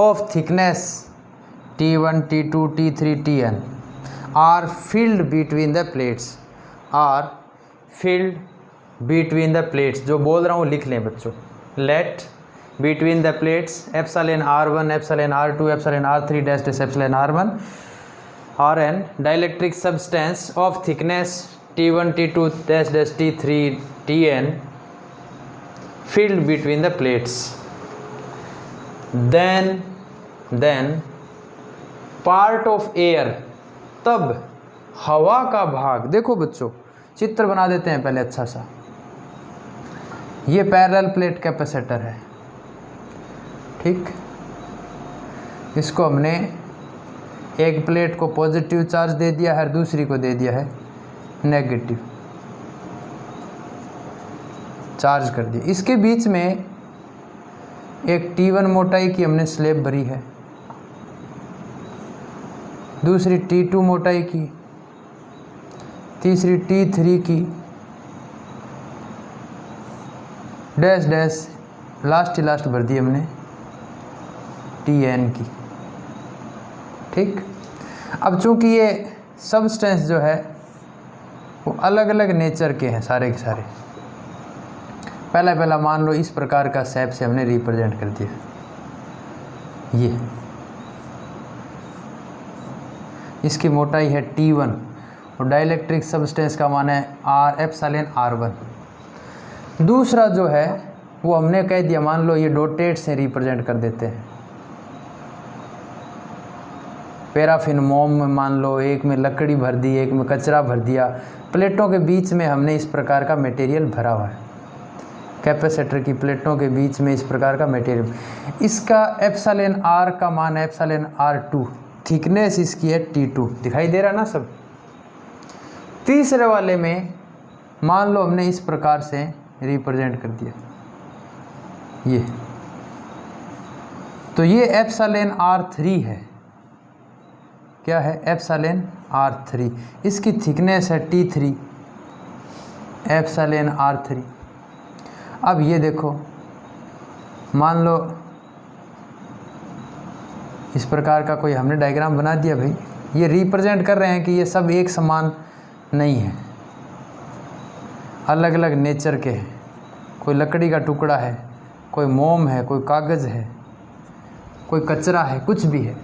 Speaker 1: of thickness T1 T2 T3 Tn are filled between the plates, जो बोल रहा हूँ लिख लें बच्चों, let between the plates epsilon R1 epsilon R2 epsilon R3 dash डैश एप्सिलॉन R1 Rn dielectric substance of thickness T1 T2 dash dash T3 Tn filled between the plates, then part of air, तब हवा का भाग, देखो बच्चों चित्र बना देते हैं पहले अच्छा सा, ये पैरेलल प्लेट कैपेसिटर है। ठीक, इसको हमने एक प्लेट को पॉजिटिव चार्ज दे दिया है और दूसरी को दे दिया है नेगेटिव चार्ज कर दिया। इसके बीच में एक T1 मोटाई की हमने स्लेब भरी है, दूसरी T2 मोटाई की, तीसरी T3 की डैश डैश लास्ट भर दी हमने Tn की। ठीक, अब चूंकि ये सब्सटेंस जो है वो अलग अलग नेचर के हैं सारे के सारे, पहला मान लो इस प्रकार का शेप से हमने रिप्रेजेंट कर दिया, ये इसकी मोटाई है T1 और डाइलेक्ट्रिक सब्सटेंस का मान है R एप्सिलॉन R1। दूसरा जो है वो हमने कह दिया, मान लो ये डॉटेड से रिप्रेजेंट कर देते हैं, पैराफिन मोम में मान लो एक में लकड़ी भर दी, एक में कचरा भर दिया, प्लेटों के बीच में हमने इस प्रकार का मटेरियल भरा हुआ है, कैपेसिटर की प्लेटों के बीच में इस प्रकार का मटेरियल। इसका एप्सिलॉन R का मान है एप्सिलॉन R2, थिकनेस इसकी है T2, दिखाई दे रहा ना सब। तीसरे वाले में मान लो हमने इस प्रकार से रिप्रेजेंट कर दिया ये, तो ये एप्सिलॉन R3 है, क्या है एप्सिलॉन R3, इसकी थिकनेस है T3 एप्सिलॉन R3। अब ये देखो, मान लो इस प्रकार का कोई हमने डायग्राम बना दिया भाई, ये रिप्रेजेंट कर रहे हैं कि ये सब एक समान नहीं है, अलग अलग नेचर के हैं, कोई लकड़ी का टुकड़ा है, कोई मोम है, कोई कागज़ है, कोई कचरा है, कुछ भी है।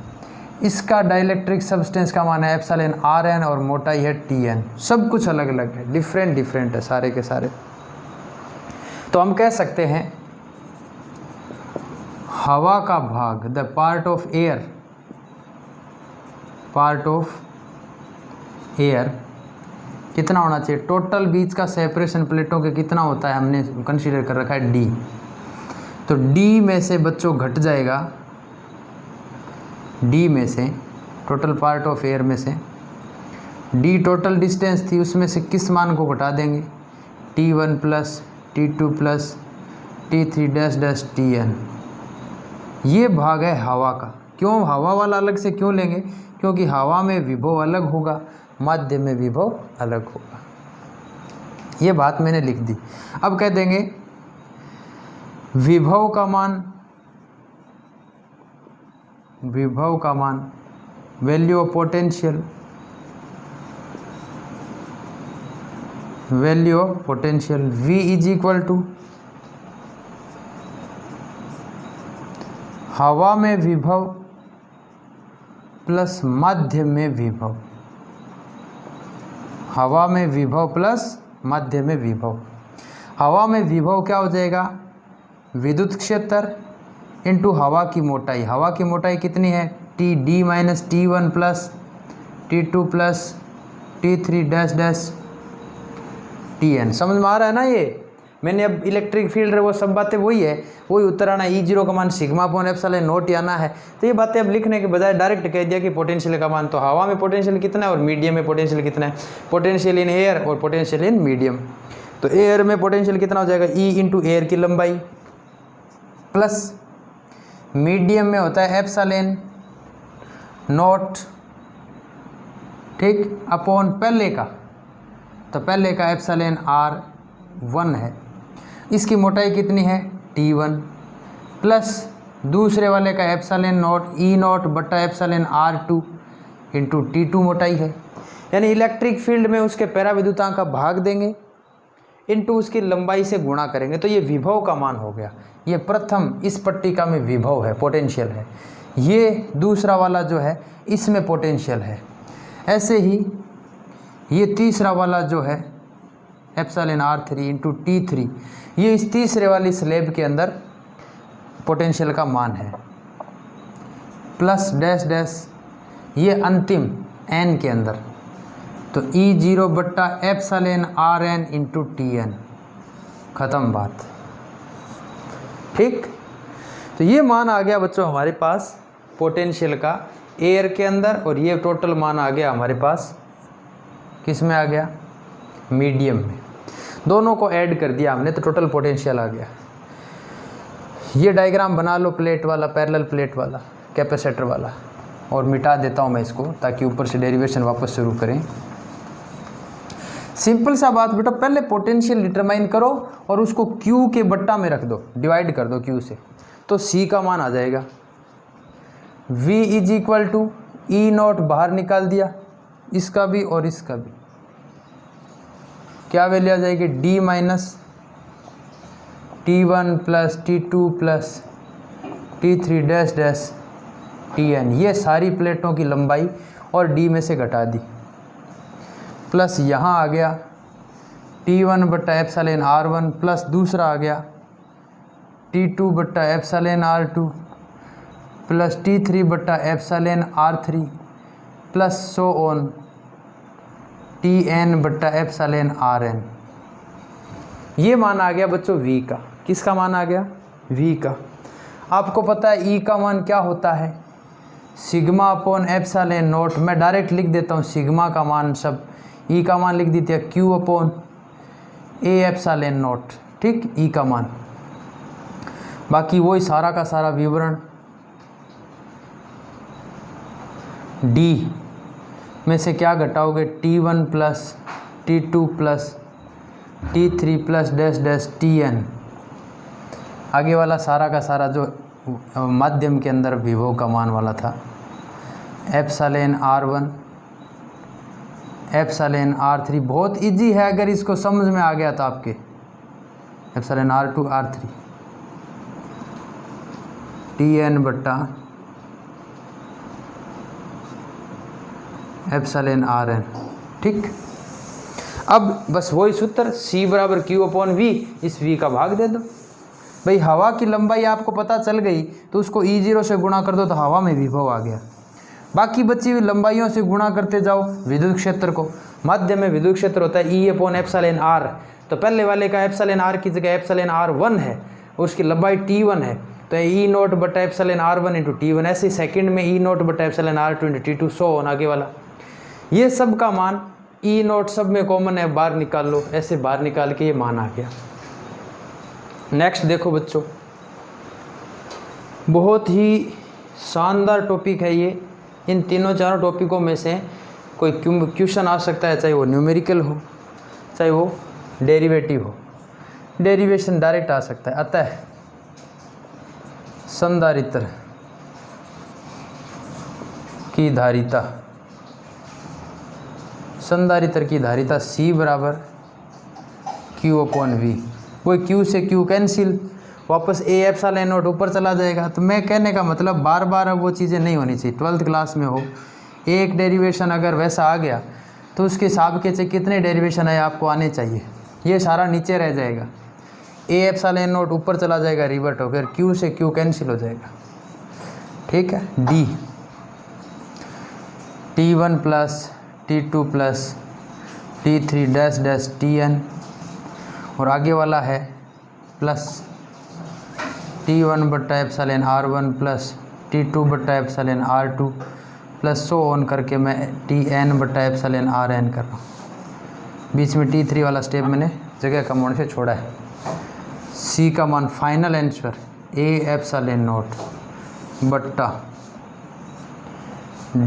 Speaker 1: इसका डाइलेक्ट्रिक सब्सटेंस का मान है एप्सिलॉन Rn और मोटाई है Tn, सब कुछ अलग अलग है, डिफरेंट है सारे के सारे। तो हम कह सकते हैं हवा का भाग, the part of air, part of air कितना होना चाहिए, टोटल बीच का सेपरेशन प्लेटों के कितना होता है, हमने कंसीडर कर रखा है डी। तो डी में से बच्चों घट जाएगा, डी में से टोटल पार्ट ऑफ एयर में से डी टोटल डिस्टेंस थी, उसमें से किस मान को घटा देंगे, T1 plus T2 plus T3 dash dash Tn। ये भाग है हवा का। क्यों हवा वाला अलग से क्यों लेंगे, क्योंकि हवा में विभव अलग होगा, माध्य में विभव अलग होगा। ये बात मैंने लिख दी। अब कह देंगे विभव का मान, विभव का मान, value of potential, value of potential V is equal to हवा में विभव प्लस माध्य में विभव, हवा में विभव प्लस माध्य में विभव। हवा में विभव क्या हो जाएगा, विद्युत क्षेत्र इंटू हवा की मोटाई। हवा की मोटाई कितनी है, Td minus T1 plus T2 plus T3 dash dash Tn। समझ में आ रहा है ना। ये मैंने अब इलेक्ट्रिक फील्ड वो सब बातें वही है, वही उत्तर आना, E0 का मान सिग्मा अपॉन एप्सिलॉन नॉट आना है। तो ये बातें अब लिखने के बजाय डायरेक्ट कह दिया कि पोटेंशियल का मान, तो हवा में पोटेंशियल कितना है और मीडियम में पोटेंशियल कितना है, पोटेंशियल इन एयर और पोटेंशियल इन मीडियम। तो एयर में पोटेंशियल कितना हो जाएगा, E इंटू एयर की लंबाई प्लस मीडियम में होता है एप्सिलॉन नॉट, ठीक, अपॉन पहले का, तो पहले का एप्सिलॉन R1 है, इसकी मोटाई कितनी है T1 प्लस दूसरे वाले का एप्सिलॉन नॉट E नॉट बटा एप्सिलॉन R2 इंटू T2 मोटाई है। यानी इलेक्ट्रिक फील्ड में उसके पैराविद्युतांक का भाग देंगे इंटू उसकी लंबाई से गुणा करेंगे, तो ये विभव का मान हो गया। ये प्रथम इस पट्टिका में विभव है, पोटेंशियल है। ये दूसरा वाला जो है इसमें पोटेंशियल है। ऐसे ही ये तीसरा वाला जो है एप्सिलॉन R3 इंटू T3, ये इस तीसरे वाली स्लैब के अंदर पोटेंशियल का मान है, प्लस डैश डैश ये अंतिम n के अंदर, तो E0 बट्टा एप्सिलॉन Rn इंटू Tn, ख़त्म बात, ठीक। तो ये मान आ गया बच्चों हमारे पास पोटेंशियल का एयर के अंदर, और ये टोटल मान आ गया हमारे पास किस में आ गया, मीडियम में। दोनों को ऐड कर दिया हमने तो टोटल पोटेंशियल आ गया। ये डायग्राम बना लो प्लेट वाला, पैरेलल प्लेट वाला, कैपेसिटर वाला, और मिटा देता हूँ मैं इसको ताकि ऊपर से डेरिवेशन वापस शुरू करें। सिंपल सा बात बेटा, पहले पोटेंशियल डिटरमाइन करो और उसको Q के बट्टा में रख दो, डिवाइड कर दो Q से, तो C का मान आ जाएगा। V is equal to E naught बाहर निकाल दिया, इसका भी और इसका भी, क्या वैल्यू आ जाएगी, D minus T1 plus T2 plus T3 dash dash Tn। ये सारी प्लेटों की लंबाई और D में से घटा दी, प्लस यहाँ आ गया T1 बट्टा एप्सिलॉन R1 प्लस दूसरा आ गया T2 बट्टा एप्सिलॉन R2 प्लस T3 बट्टा epsilon R3 plus so on Tn बट्टा एप्सिलॉन Rn। ये मान आ गया बच्चों V का। किसका मान आ गया, V का। आपको पता है E का मान क्या होता है, सिग्मा अपॉन एप्सिलॉन नॉट। मैं डायरेक्ट लिख देता हूँ सिग्मा का मान, सब E का मान लिख देते हैं Q अपॉन A एप्सिलॉन नॉट, ठीक, E का मान। बाकी वही सारा का सारा विवरण D में से क्या घटाओगे, T1 plus T2 plus T3 plus dash dash Tn। आगे वाला सारा का सारा जो माध्यम के अंदर विभव का मान वाला था, एप्सिलॉन R1 एप्सिलॉन R3, बहुत इजी है अगर इसको समझ में आ गया तो आपके, एप्सिलॉन R2 R3 Tn बट्टा एप्सिलॉन Rn, ठीक। अब बस वही सूत्र C बराबर Q अपॉन V, इस V का भाग दे दो, भाई हवा की लंबाई आपको पता चल गई तो उसको E0 से गुणा कर दो तो हवा में विभव आ गया। बाकी बची हुई लंबाइयों से गुणा करते जाओ विद्युत क्षेत्र को। माध्यम में विद्युत क्षेत्र होता है E/ε r, तो पहले वाले का ε r की जगह ε r1 है, उसकी लंबाई T1 है, तो E0/ε r1 इंटू T1। ऐसे सेकंड में E0/ε r2 into T2 so on आगे वाला। ये सब का मान E0 सब में कॉमन है, बाहर निकाल लो, ऐसे बाहर निकाल के ये मान आ गया। नेक्स्ट देखो बच्चों, बहुत ही शानदार टॉपिक है ये। इन तीनों चारों टॉपिकों में से कोई क्वेश्चन आ सकता है, चाहे वो न्यूमेरिकल हो चाहे वो डेरिवेटिव हो। डेरिवेशन डायरेक्ट आ सकता है। अतः संधारित्र की धारिता, संधारित्र की धारिता C बराबर Q/V। वो Q से Q कैंसिल, वापस A/ε0 ऊपर चला जाएगा। तो मैं कहने का मतलब बार बार अब वो चीज़ें नहीं होनी चाहिए। 12th क्लास में हो एक डेरिवेशन अगर वैसा आ गया तो उसके हिसाब के कितने डेरिवेशन है आपको आने चाहिए। ये सारा नीचे रह जाएगा, A/ε0 ऊपर चला जाएगा रिवर्ट होकर, Q से Q कैंसिल हो जाएगा। ठीक है। D T1 plus T2 plus T3 dash dash Tn, और आगे वाला है plus T1/ε r1 plus T2/ε r2 plus so on करके मैं Tn/εrn कर रहा हूँ। बीच में T3 वाला स्टेप मैंने जगह कम होने से छोड़ा है। C का मान फाइनल आंसर A/ε0 बट्टा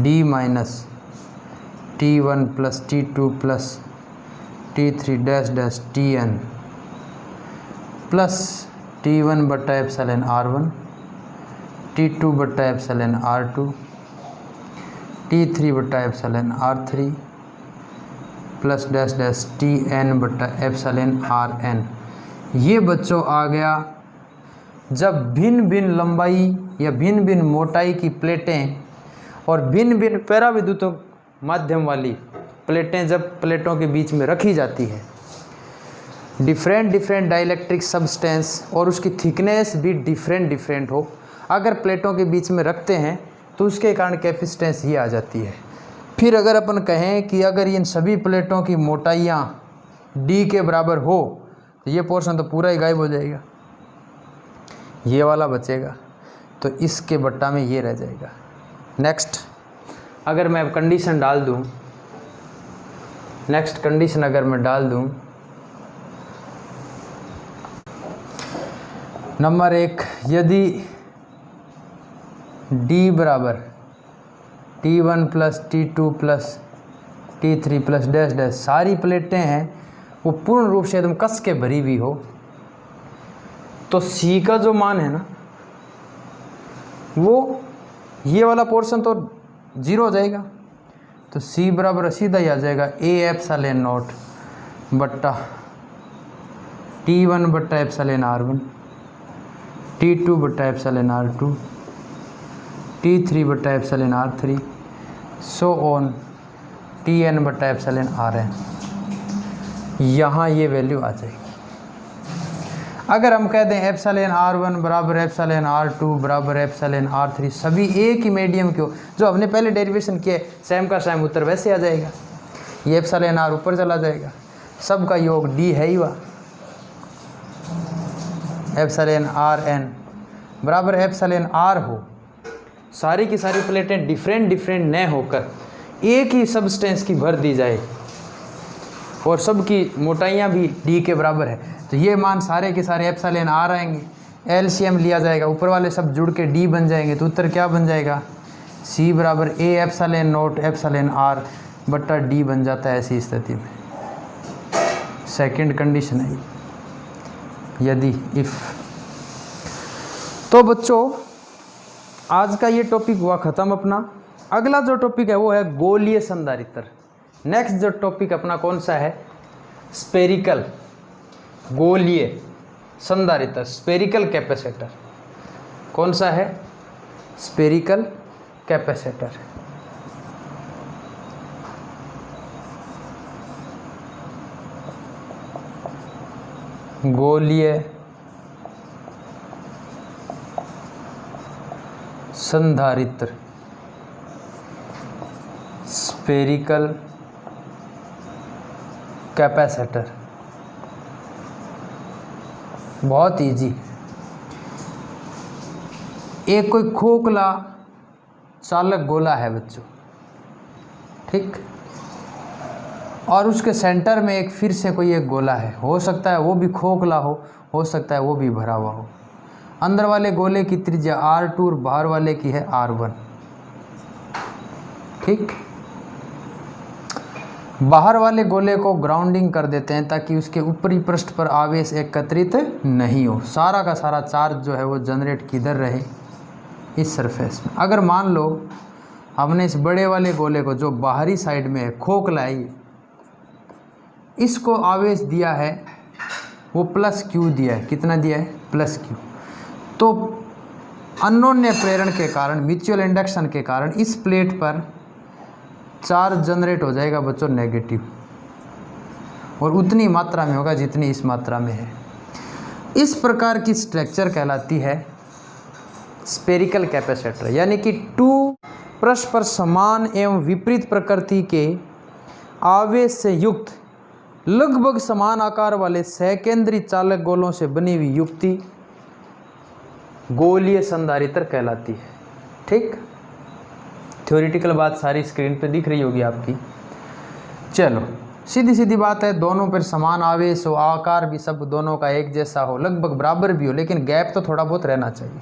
Speaker 1: D minus T1 plus T2 plus T3 dash dash Tn plus T1/ε r1 T2/ε r2 T3/ε r3 plus dash dash Tn/εrn। ये बच्चों आ गया जब भिन्न भिन्न लंबाई या भिन्न भिन्न मोटाई की प्लेटें और भिन्न भिन्न पैराविद्युत माध्यम वाली प्लेटें जब प्लेटों के बीच में रखी जाती है, डिफरेंट डाइलेक्ट्रिक सब्सटेंस और उसकी थिकनेस भी डिफरेंट हो, अगर प्लेटों के बीच में रखते हैं तो उसके कारण कैपेसिटेंस ये आ जाती है। फिर अगर अपन कहें कि अगर इन सभी प्लेटों की मोटाइयाँ D के बराबर हो तो ये पोर्शन तो पूरा ही गायब हो जाएगा, ये वाला बचेगा, तो इसके बट्टा में ये रह जाएगा। नेक्स्ट अगर मैं अब कंडीशन डाल दूँ, नेक्स्ट कंडीशन अगर मैं डाल दूँ, नंबर 1, यदि D बराबर T1 plus T2 plus T3 plus dash dash सारी प्लेटें हैं वो पूर्ण रूप से एकदम कस के भरी हुई हो, तो C का जो मान है ना वो ये वाला पोर्शन तो 0 हो जाएगा, तो C बराबर सीधा ही आ जाएगा A/ε0 बट्टा T1/ε r1 T2/ε r2 T3/ε r3 so on Tn/εrn। यहाँ ये वैल्यू आ जाएगी। अगर हम कह दें εr1 बराबर εr2 बराबर εr3 सभी एक ही मीडियम के हो, जो हमने पहले डेरिवेशन किया है सेम का सेम उत्तर वैसे आ जाएगा। ये εr ऊपर चला जाएगा, सब का योग D है ही वह, εrn बराबर εr हो, सारी की सारी प्लेटें डिफरेंट न होकर एक ही सब्सटेंस की भर दी जाए और सबकी मोटाइयाँ भी D के बराबर है, तो ये मान सारे के सारे εr आएंगे, LCM लिया जाएगा, ऊपर वाले सब जुड़ के D बन जाएंगे, तो उत्तर क्या बन जाएगा C बराबर A/0 εr बट्टा D बन जाता है। ऐसी स्थिति में सेकंड कंडीशन है यदि इफ़। तो बच्चों आज का ये टॉपिक हुआ ख़त्म अपना। अगला जो टॉपिक है वो है गोलीय संधारित्र। नेक्स्ट जो टॉपिक अपना कौन सा है, स्पेरिकल गोलीय संधारित्र, स्पेरिकल कैपेसिटर। कौन सा है, स्पेरिकल कैपेसिटर। गोलीय संधारित्र, स्फेरिकल कैपेसिटर। बहुत इजी। एक कोई खोखला चालक गोला है बच्चों, ठीक, और उसके सेंटर में एक फिर से कोई एक गोला है। हो सकता है वो भी खोखला हो सकता है वो भी भरा हुआ हो। अंदर वाले गोले की त्रिज्या R2 और बाहर वाले की है R1, ठीक। बाहर वाले गोले को ग्राउंडिंग कर देते हैं ताकि उसके ऊपरी पृष्ठ पर आवेश एकत्रित नहीं हो। सारा का सारा चार्ज जो है वो जनरेट किधर रहे, इस सरफेस में। अगर मान लो हमने इस बड़े वाले गोले को जो बाहरी साइड में है, खोखला है, इसको आवेश दिया है वो +Q दिया है। कितना दिया है? +Q। तो अन्योन्य प्रेरण के कारण, म्यूचुअल इंडक्शन के कारण इस प्लेट पर चार्ज जनरेट हो जाएगा बच्चों नेगेटिव, और उतनी मात्रा में होगा जितनी इस मात्रा में है। इस प्रकार की स्ट्रक्चर कहलाती है स्फेरिकल कैपेसिटर, यानी कि 2 परस्पर समान एवं विपरीत प्रकृति के आवेश से युक्त लगभग समान आकार वाले सकेंद्री चालक गोलों से बनी हुई युक्ति गोलीय संधारित्र कहलाती है, ठीक। थ्योरेटिकल बात सारी स्क्रीन पे दिख रही होगी आपकी। चलो सीधी सीधी बात है, दोनों पर समान आवेश हो, आकार भी सब दोनों का एक जैसा हो, लगभग बराबर भी हो, लेकिन गैप तो थोड़ा बहुत रहना चाहिए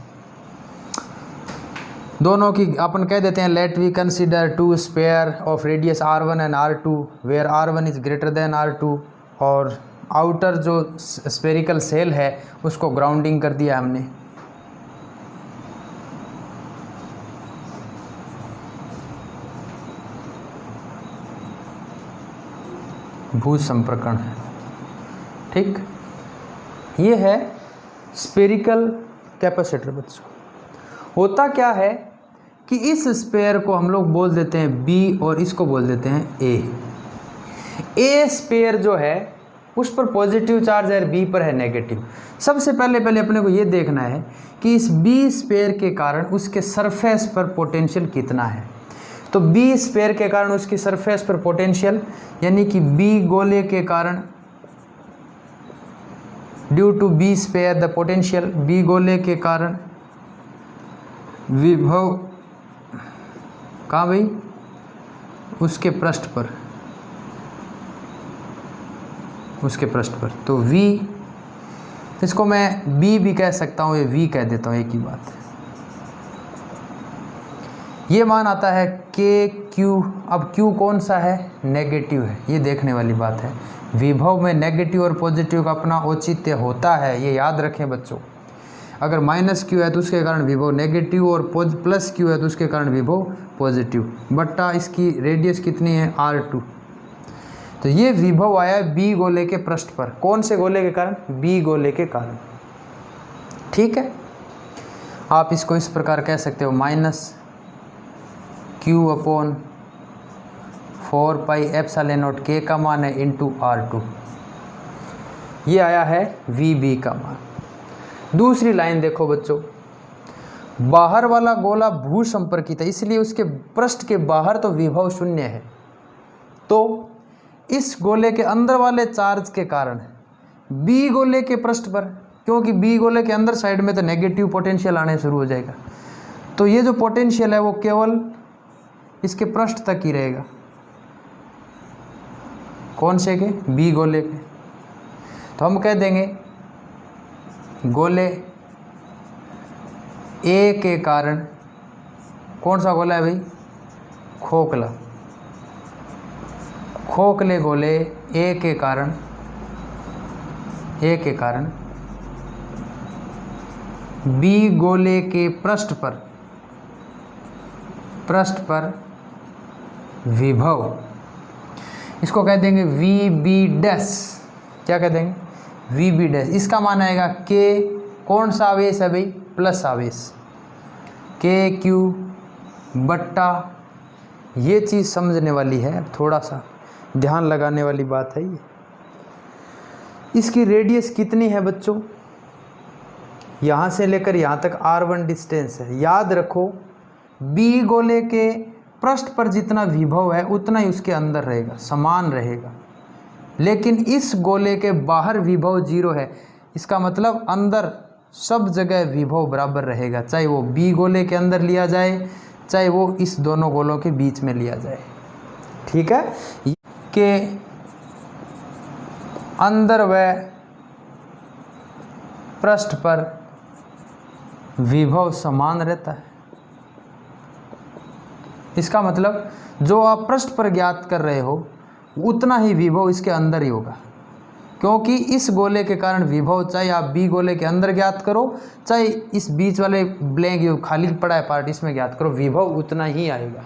Speaker 1: दोनों की। अपन कह देते हैं let we consider 2 sphere of radius R1 and R2 where R1 is greater than R2, और आउटर जो स्फेरिकल सेल है उसको ग्राउंडिंग कर दिया हमने। भू संपर्कण है, ठीक। ये है स्फेरिकल कैपेसिटर बच्चों। होता क्या है कि इस स्पेयर को हम लोग बोल देते हैं B और इसको बोल देते हैं A स्पेयर जो है उस पर पॉजिटिव चार्ज है, B पर है नेगेटिव। सबसे पहले अपने को ये देखना है कि इस B स्पेयर के कारण उसके सरफेस पर पोटेंशियल कितना है। तो B स्पेयर के कारण उसकी सरफेस पर पोटेंशियल, यानी कि B गोले के कारण, due to B sphere the potential, B गोले के कारण विभव कहाँ भाई, उसके पृष्ठ पर, उसके पृष्ठ पर। तो V, इसको मैं B भी कह सकता हूँ, ये V कह देता हूँ, एक ही बात है। ये मान आता है KQ। अब Q कौन सा है? नेगेटिव है, ये देखने वाली बात है। विभव में नेगेटिव और पॉजिटिव का अपना औचित्य होता है, ये याद रखें बच्चों। अगर -Q है तो उसके कारण विभव नेगेटिव, और +Q है तो उसके कारण विभव पॉजिटिव, बट्टा इसकी रेडियस कितनी है? R2। तो ये विभव आया B गोले के पृष्ठ पर। कौन से गोले के कारण? B गोले के कारण, ठीक है। आप इसको इस प्रकार कह सकते हो -Q/4πε0 K का मान है ×R2। ये आया है VB का मान। दूसरी लाइन देखो बच्चों, बाहर वाला गोला भू संपर्कित है, इसलिए उसके पृष्ठ के बाहर तो विभव 0 है। तो इस गोले के अंदर वाले चार्ज के कारण B गोले के पृष्ठ पर, क्योंकि B गोले के अंदर साइड में तो नेगेटिव पोटेंशियल आने शुरू हो जाएगा, तो ये जो पोटेंशियल है वो केवल इसके पृष्ठ तक ही रहेगा। कौन से के? B गोले के। तो हम कह देंगे गोले A के कारण, कौन सा गोला है भाई? खोखला। खोखले गोले A के कारण B गोले के पृष्ठ पर विभव, इसको कह देंगे VB डैश। क्या कह देंगे? VB dash. इसका मान आएगा K, कौन सा आवेश है भाई? प्लस आवेश, KQ बट्टा, ये चीज़ समझने वाली है, थोड़ा सा ध्यान लगाने वाली बात है ये। इसकी रेडियस कितनी है बच्चों? यहाँ से लेकर यहाँ तक R1 डिस्टेंस है। याद रखो बी गोले के पृष्ठ पर जितना विभव है उतना ही उसके अंदर रहेगा, समान रहेगा। लेकिन इस गोले के बाहर विभव 0 है, इसका मतलब अंदर सब जगह विभव बराबर रहेगा, चाहे वो बी गोले के अंदर लिया जाए चाहे वो इस दोनों गोलों के बीच में लिया जाए। ठीक है, के अंदर व पृष्ठ पर विभव समान रहता है। इसका मतलब जो आप पृष्ठ पर ज्ञात कर रहे हो उतना ही विभव इसके अंदर ही होगा, क्योंकि इस गोले के कारण विभव चाहे आप बी गोले के अंदर ज्ञात करो चाहे इस बीच वाले ब्लैंक जो खाली पड़ा है पार्ट इसमें ज्ञात करो, विभव उतना ही आएगा।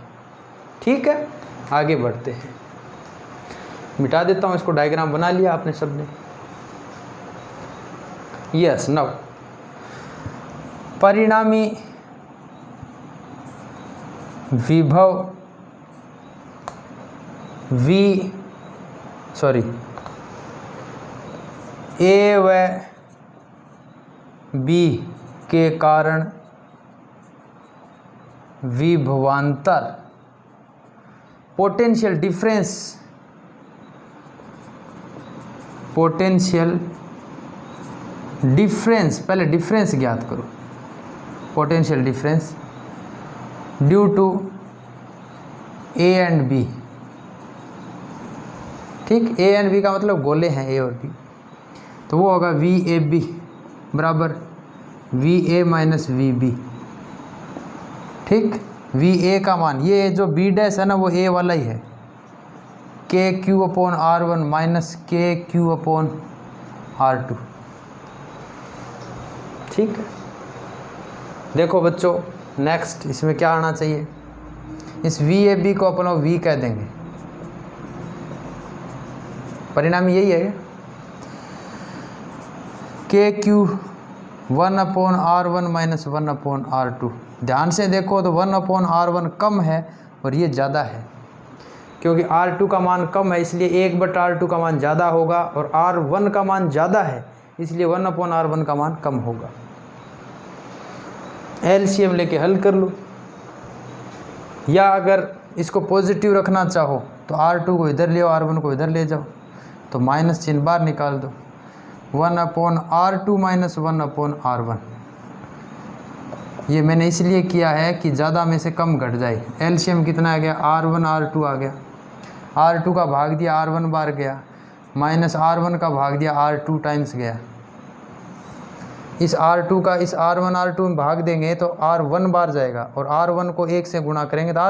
Speaker 1: ठीक है, आगे बढ़ते हैं। मिटा देता हूँ इसको, डायग्राम बना लिया आपने सबने। यस, नाउ परिणामी विभव ए व बी के कारण विभवांतर पोटेंशियल डिफरेंस पहले डिफरेंस ज्ञात करो, potential difference due to A and B. ठीक, ए एंड बी का मतलब गोले हैं ए और बी, तो वो होगा वी ए बी बराबर V A minus V B. ठीक, वी ए का मान ये जो बी डैश है ना वो ए वाला ही है, के क्यू अपॉन R1 माइनस के क्यू अपॉन R2। ठीक है, देखो बच्चों नेक्स्ट इसमें क्या आना चाहिए, इस वी ए बी को अपन वी कह देंगे, परिणाम यही है के Q 1 upon R1 minus 1 upon R2। ध्यान से देखो तो 1 अपॉन R1 कम है और ये ज़्यादा है, क्योंकि R2 का मान कम है इसलिए 1/R2 का मान ज़्यादा होगा, और R1 का मान ज़्यादा है इसलिए 1 अपॉन R1 का मान कम होगा। एलसीएम लेके हल कर लो, या अगर इसको पॉजिटिव रखना चाहो तो R2 को इधर ले आओ, R1 को इधर ले जाओ, तो माइनस चिन्ह बाहर निकाल दो, 1 upon R2 minus 1 upon R1। ये मैंने इसलिए किया है कि ज़्यादा में से कम घट जाए। एलसीएम कितना आ गया, R1 R2 आ गया, R2 का भाग दिया R1 बार गया, माइनस R1 का भाग दिया R2 टाइम्स गया। इस R2 का इस R1 R2 में भाग देंगे तो R1 बार जाएगा, और R1 को 1 से गुणा करेंगे तो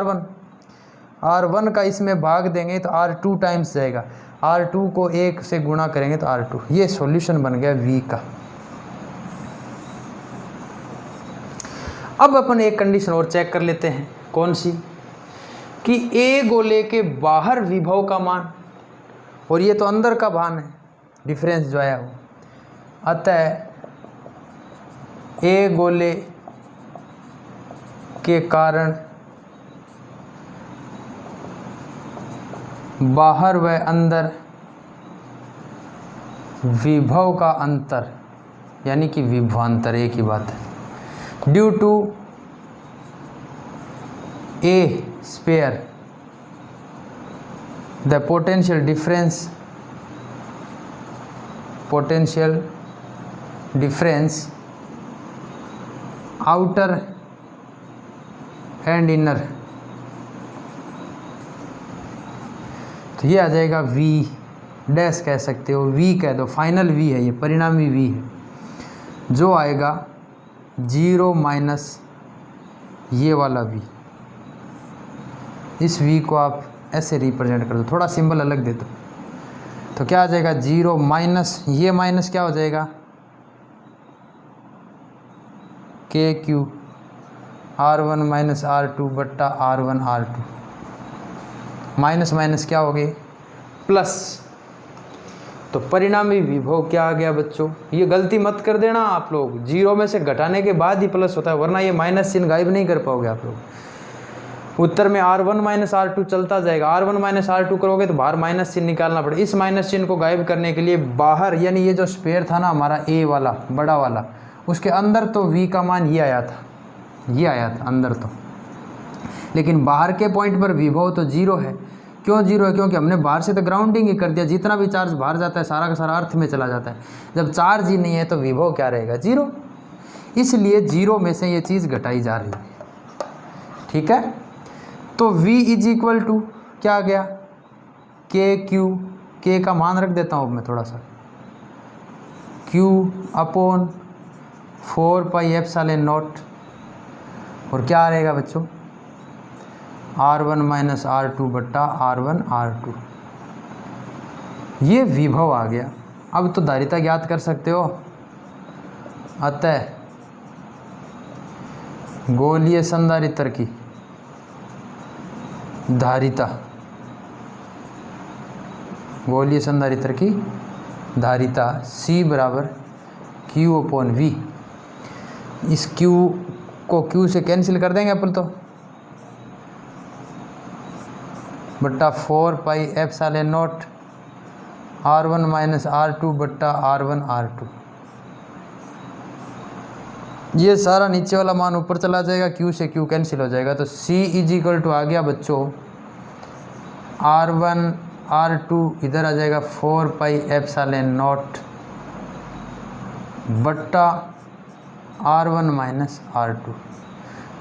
Speaker 1: R1 का इसमें भाग देंगे तो R2 टाइम्स जाएगा, R2 को 1 से गुणा करेंगे तो R2। ये सॉल्यूशन बन गया V का। अब अपन एक कंडीशन और चेक कर लेते हैं, कौन सी, कि A गोले के बाहर विभव का मान, और ये तो अंदर का मान है, डिफरेंस जो आया वो, अतः A गोले के कारण बाहर व अंदर विभव का अंतर, यानी कि विभवांतर, एक ही बात है, due to A sphere the potential difference outer and inner, तो ये आ जाएगा V डैश कह सकते हो, V कह दो, फाइनल V है, ये परिणामी V है, जो आएगा 0 माइनस ये वाला V। इस V को आप ऐसे रिप्रेजेंट कर दो, थोड़ा सिंबल अलग दे दो, तो क्या आ जाएगा 0 माइनस ये माइनस क्या हो जाएगा के क्यू R1 माइनस R2 बट्टा R1 R2, माइनस माइनस क्या हो गए प्लस। तो परिणामी विभव क्या आ गया बच्चों, ये गलती मत कर देना आप लोग, 0 में से घटाने के बाद ही प्लस होता है, वरना ये माइनस चिन्ह गायब नहीं कर पाओगे आप लोग। उत्तर में R1 माइनस R2 चलता जाएगा, R1 माइनस R2 करोगे तो बाहर माइनस चिन्ह निकालना पड़ेगा। इस माइनस चिन्ह को गायब करने के लिए बाहर, यानी ये जो स्पेयर था ना हमारा A वाला बड़ा वाला, उसके अंदर तो v का मान ये आया था अंदर तो, लेकिन बाहर के पॉइंट पर विभव तो 0 है। क्यों 0 है? क्योंकि हमने बाहर से तो ग्राउंडिंग ही कर दिया। जितना भी चार्ज बाहर जाता है सारा का सारा अर्थ में चला जाता है। जब चार्ज ही नहीं है तो विभव क्या रहेगा? 0। इसलिए 0 में से ये चीज़ घटाई जा रही है। ठीक है, तो v इज इक्वल टू क्या आ गया? के क्यू, के का मान रख देता हूँ अब मैं थोड़ा सा, q upon 4 pi epsilon not, और क्या रहेगा बच्चों? R1 माइनस R2 बट्टा R1 R2। ये विभव आ गया। अब तो धारिता ज्ञात कर सकते हो। अतः गोलीय संधारित्र की धारिता, गोलीय संधारित्र की धारिता C बराबर Q अपॉन V। इस Q को Q से कैंसिल कर देंगे अपन तो, बट्टा 4 pi epsilon not R1 minus R2 बट्टा R1 R2। ये सारा नीचे वाला मान ऊपर चला जाएगा, Q से Q कैंसिल हो जाएगा, तो C इज इक्वल टू आ गया बच्चों R1 R2, इधर आ जाएगा 4 पाई एप्सिलॉन नॉट बट्टा R1 माइनस R2।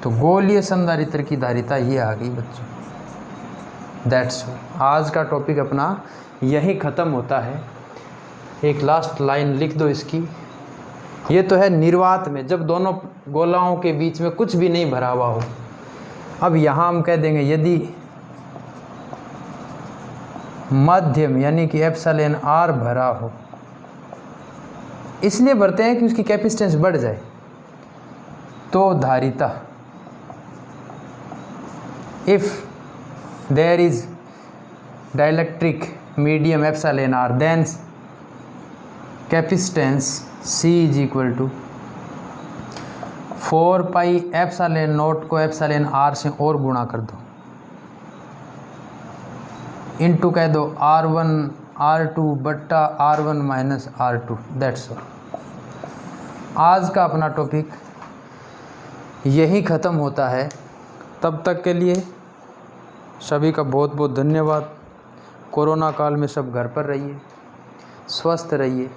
Speaker 1: तो गोलीय संधारित्र की धारिता ये आ गई बच्चों। That's all. आज का टॉपिक अपना यही ख़त्म होता है। एक लास्ट लाइन लिख दो इसकी। ये तो है निर्वात में, जब दोनों गोलाओं के बीच में कुछ भी नहीं भरा हुआ हो। अब यहाँ हम कह देंगे यदि मध्यम यानी कि एप्सिलॉन R भरा हो, इसलिए भरते हैं कि उसकी कैपेसिटेंस बढ़ जाए, तो धारिता if there is dielectric medium epsilon R, then capacitance C is equal to 4 pi epsilon not को एप्सिलॉन R से और गुणा कर दो, इनटू कह दो R1 R2 बट्टा R1 minus R2। That's all. आज का अपना टॉपिक यही ख़त्म होता है। तब तक के लिए सभी का बहुत बहुत धन्यवाद। कोरोना काल में सब घर पर रहिए, स्वस्थ रहिए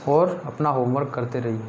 Speaker 1: और अपना होमवर्क करते रहिए।